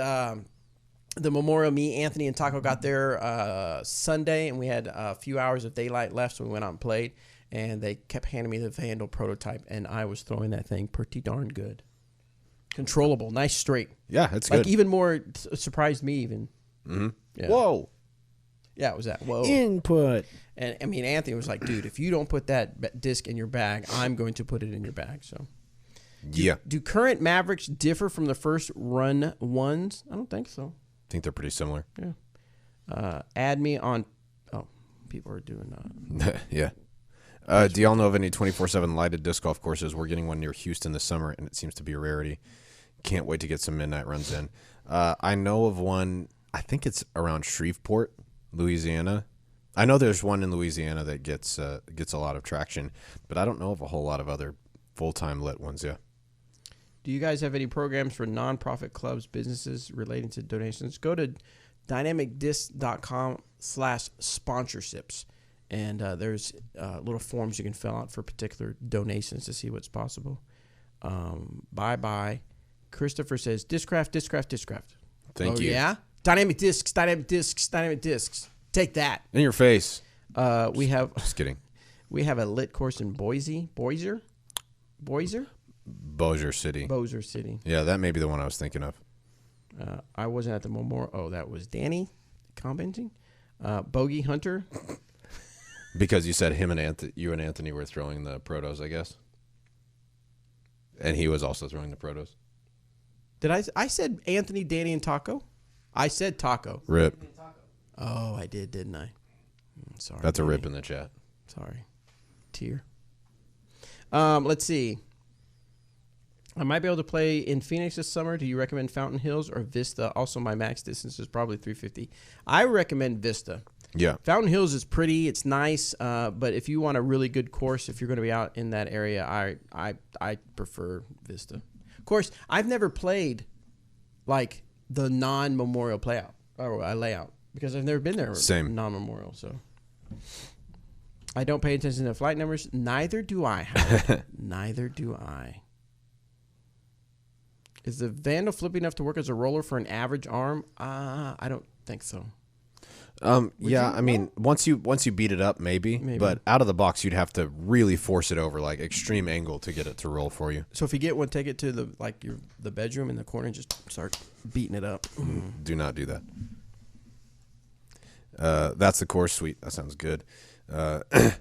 the Memorial, me, Anthony, and Taco got there Sunday, and we had a few hours of daylight left, so we went out and played. And they kept handing me the Vandal prototype, and I was throwing that thing pretty darn good. Controllable, nice straight. Yeah, it's like good. Even more surprised me even. Mm-hmm. Yeah. Whoa. Yeah, it was that. Whoa. Input. And I mean, Anthony was like, dude, if you don't put that disc in your bag, I'm going to put it in your bag. So, Do current Mavericks differ from the first run ones? I don't think so. I think they're pretty similar. Yeah. Add me on. Oh, people are doing Yeah. Do y'all know of any 24/7 lighted disc golf courses? We're getting one near Houston this summer, and it seems to be a rarity. Can't wait to get some midnight runs in. I know of one. I think it's around Shreveport, Louisiana. I know there's one in Louisiana that gets a lot of traction, but I don't know of a whole lot of other full-time lit ones. Yeah. Do you guys have any programs for nonprofit clubs, businesses relating to donations? Go to dynamicdisc.com/sponsorships. And there's little forms you can fill out for particular donations to see what's possible. Bye-bye. Christopher says, Discraft. Thank you. Yeah? Dynamic discs. Take that. In your face. We have... Just kidding. We have a lit course in Bossier City. Yeah, that may be the one I was thinking of. I wasn't at the Memorial. Oh, that was Danny commenting. Bogey Hunter. Because you said you and Anthony were throwing the protos, I guess. And he was also throwing the protos. Did I said Anthony, Danny, and Taco? I said Taco. Rip. Oh, I did, didn't I? Sorry. That's Danny. a rip in the chat. Sorry. Tear. Let's see. I might be able to play in Phoenix this summer. Do you recommend Fountain Hills or Vista? Also, my max distance is probably 350. I recommend Vista. Yeah. Fountain Hills is pretty. It's nice. But if you want a really good course, if you're going to be out in that area, I prefer Vista. Of course, I've never played like the non-memorial layout because I've never been there. Same. Non-memorial, so I don't pay attention to flight numbers. Neither do I. Neither do I. Is the Vandal flippy enough to work as a roller for an average arm? I don't think so. Yeah, I mean, once you beat it up, maybe, but out of the box, you'd have to really force it over, like extreme angle, to get it to roll for you. So if you get one, take it to the bedroom in the corner and just start beating it up. Do not do that. That's the course. Sweet. That sounds good.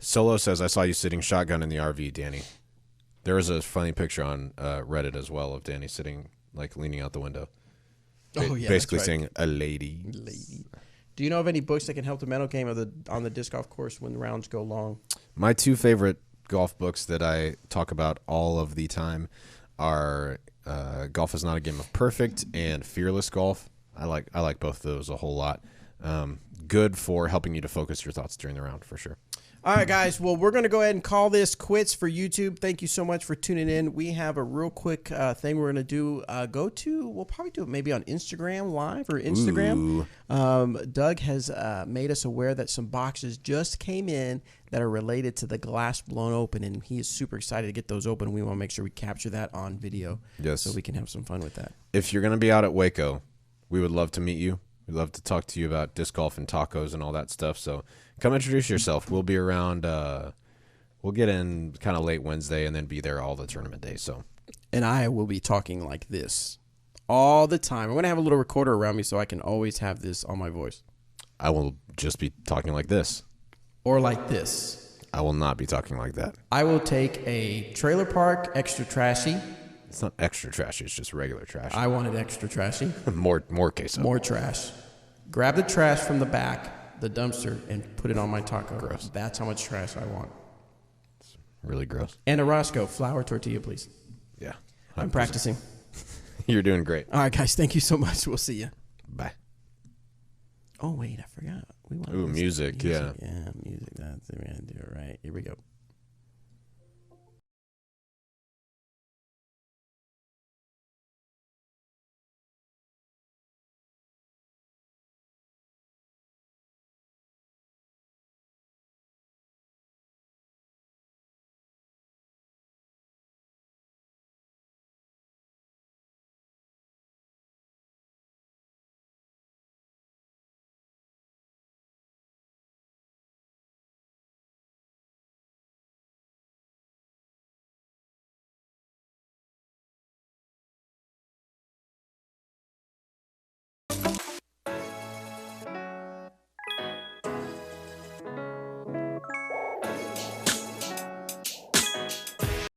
Solo says, I saw you sitting shotgun in the RV, Danny. There was a funny picture on Reddit as well of Danny sitting, like, leaning out the window. Oh, yeah, basically that's right. saying a lady. Do you know of any books that can help the mental game on the disc golf course when the rounds go long? My two favorite golf books that I talk about all of the time are Golf Is Not a Game of Perfect and Fearless Golf. I like both of those a whole lot. Good for helping you to focus your thoughts during the round, for sure. All right, guys. Well, we're going to go ahead and call this quits for YouTube. Thank you so much for tuning in. We have a real quick thing we're going to do. We'll probably do it maybe on Instagram Live or Instagram. Doug has made us aware that some boxes just came in that are related to the glass blown open, and he is super excited to get those open. We want to make sure we capture that on video, so we can have some fun with that. If you're going to be out at Waco, we would love to meet you. We'd love to talk to you about disc golf and tacos and all that stuff. So come introduce yourself. We'll be around. We'll get in kind of late Wednesday and then be there all the tournament days. So, and I will be talking like this all the time. I'm going to have a little recorder around me so I can always have this on my voice. I will just be talking like this. Or like this. I will not be talking like that. I will take a trailer park extra trashy. It's not extra trashy. It's just regular trash. I wanted extra trashy. more queso. More trash. Grab the trash from the back, the dumpster, and put it on my taco. Gross. That's how much trash I want. It's really gross. And a Roscoe flour tortilla, please. Yeah. I'm practicing. You're doing great. All right, guys. Thank you so much. We'll see you. Bye. Oh, wait. I forgot. Music. Yeah. Yeah, music. That's it. We're going to do it right. Here we go.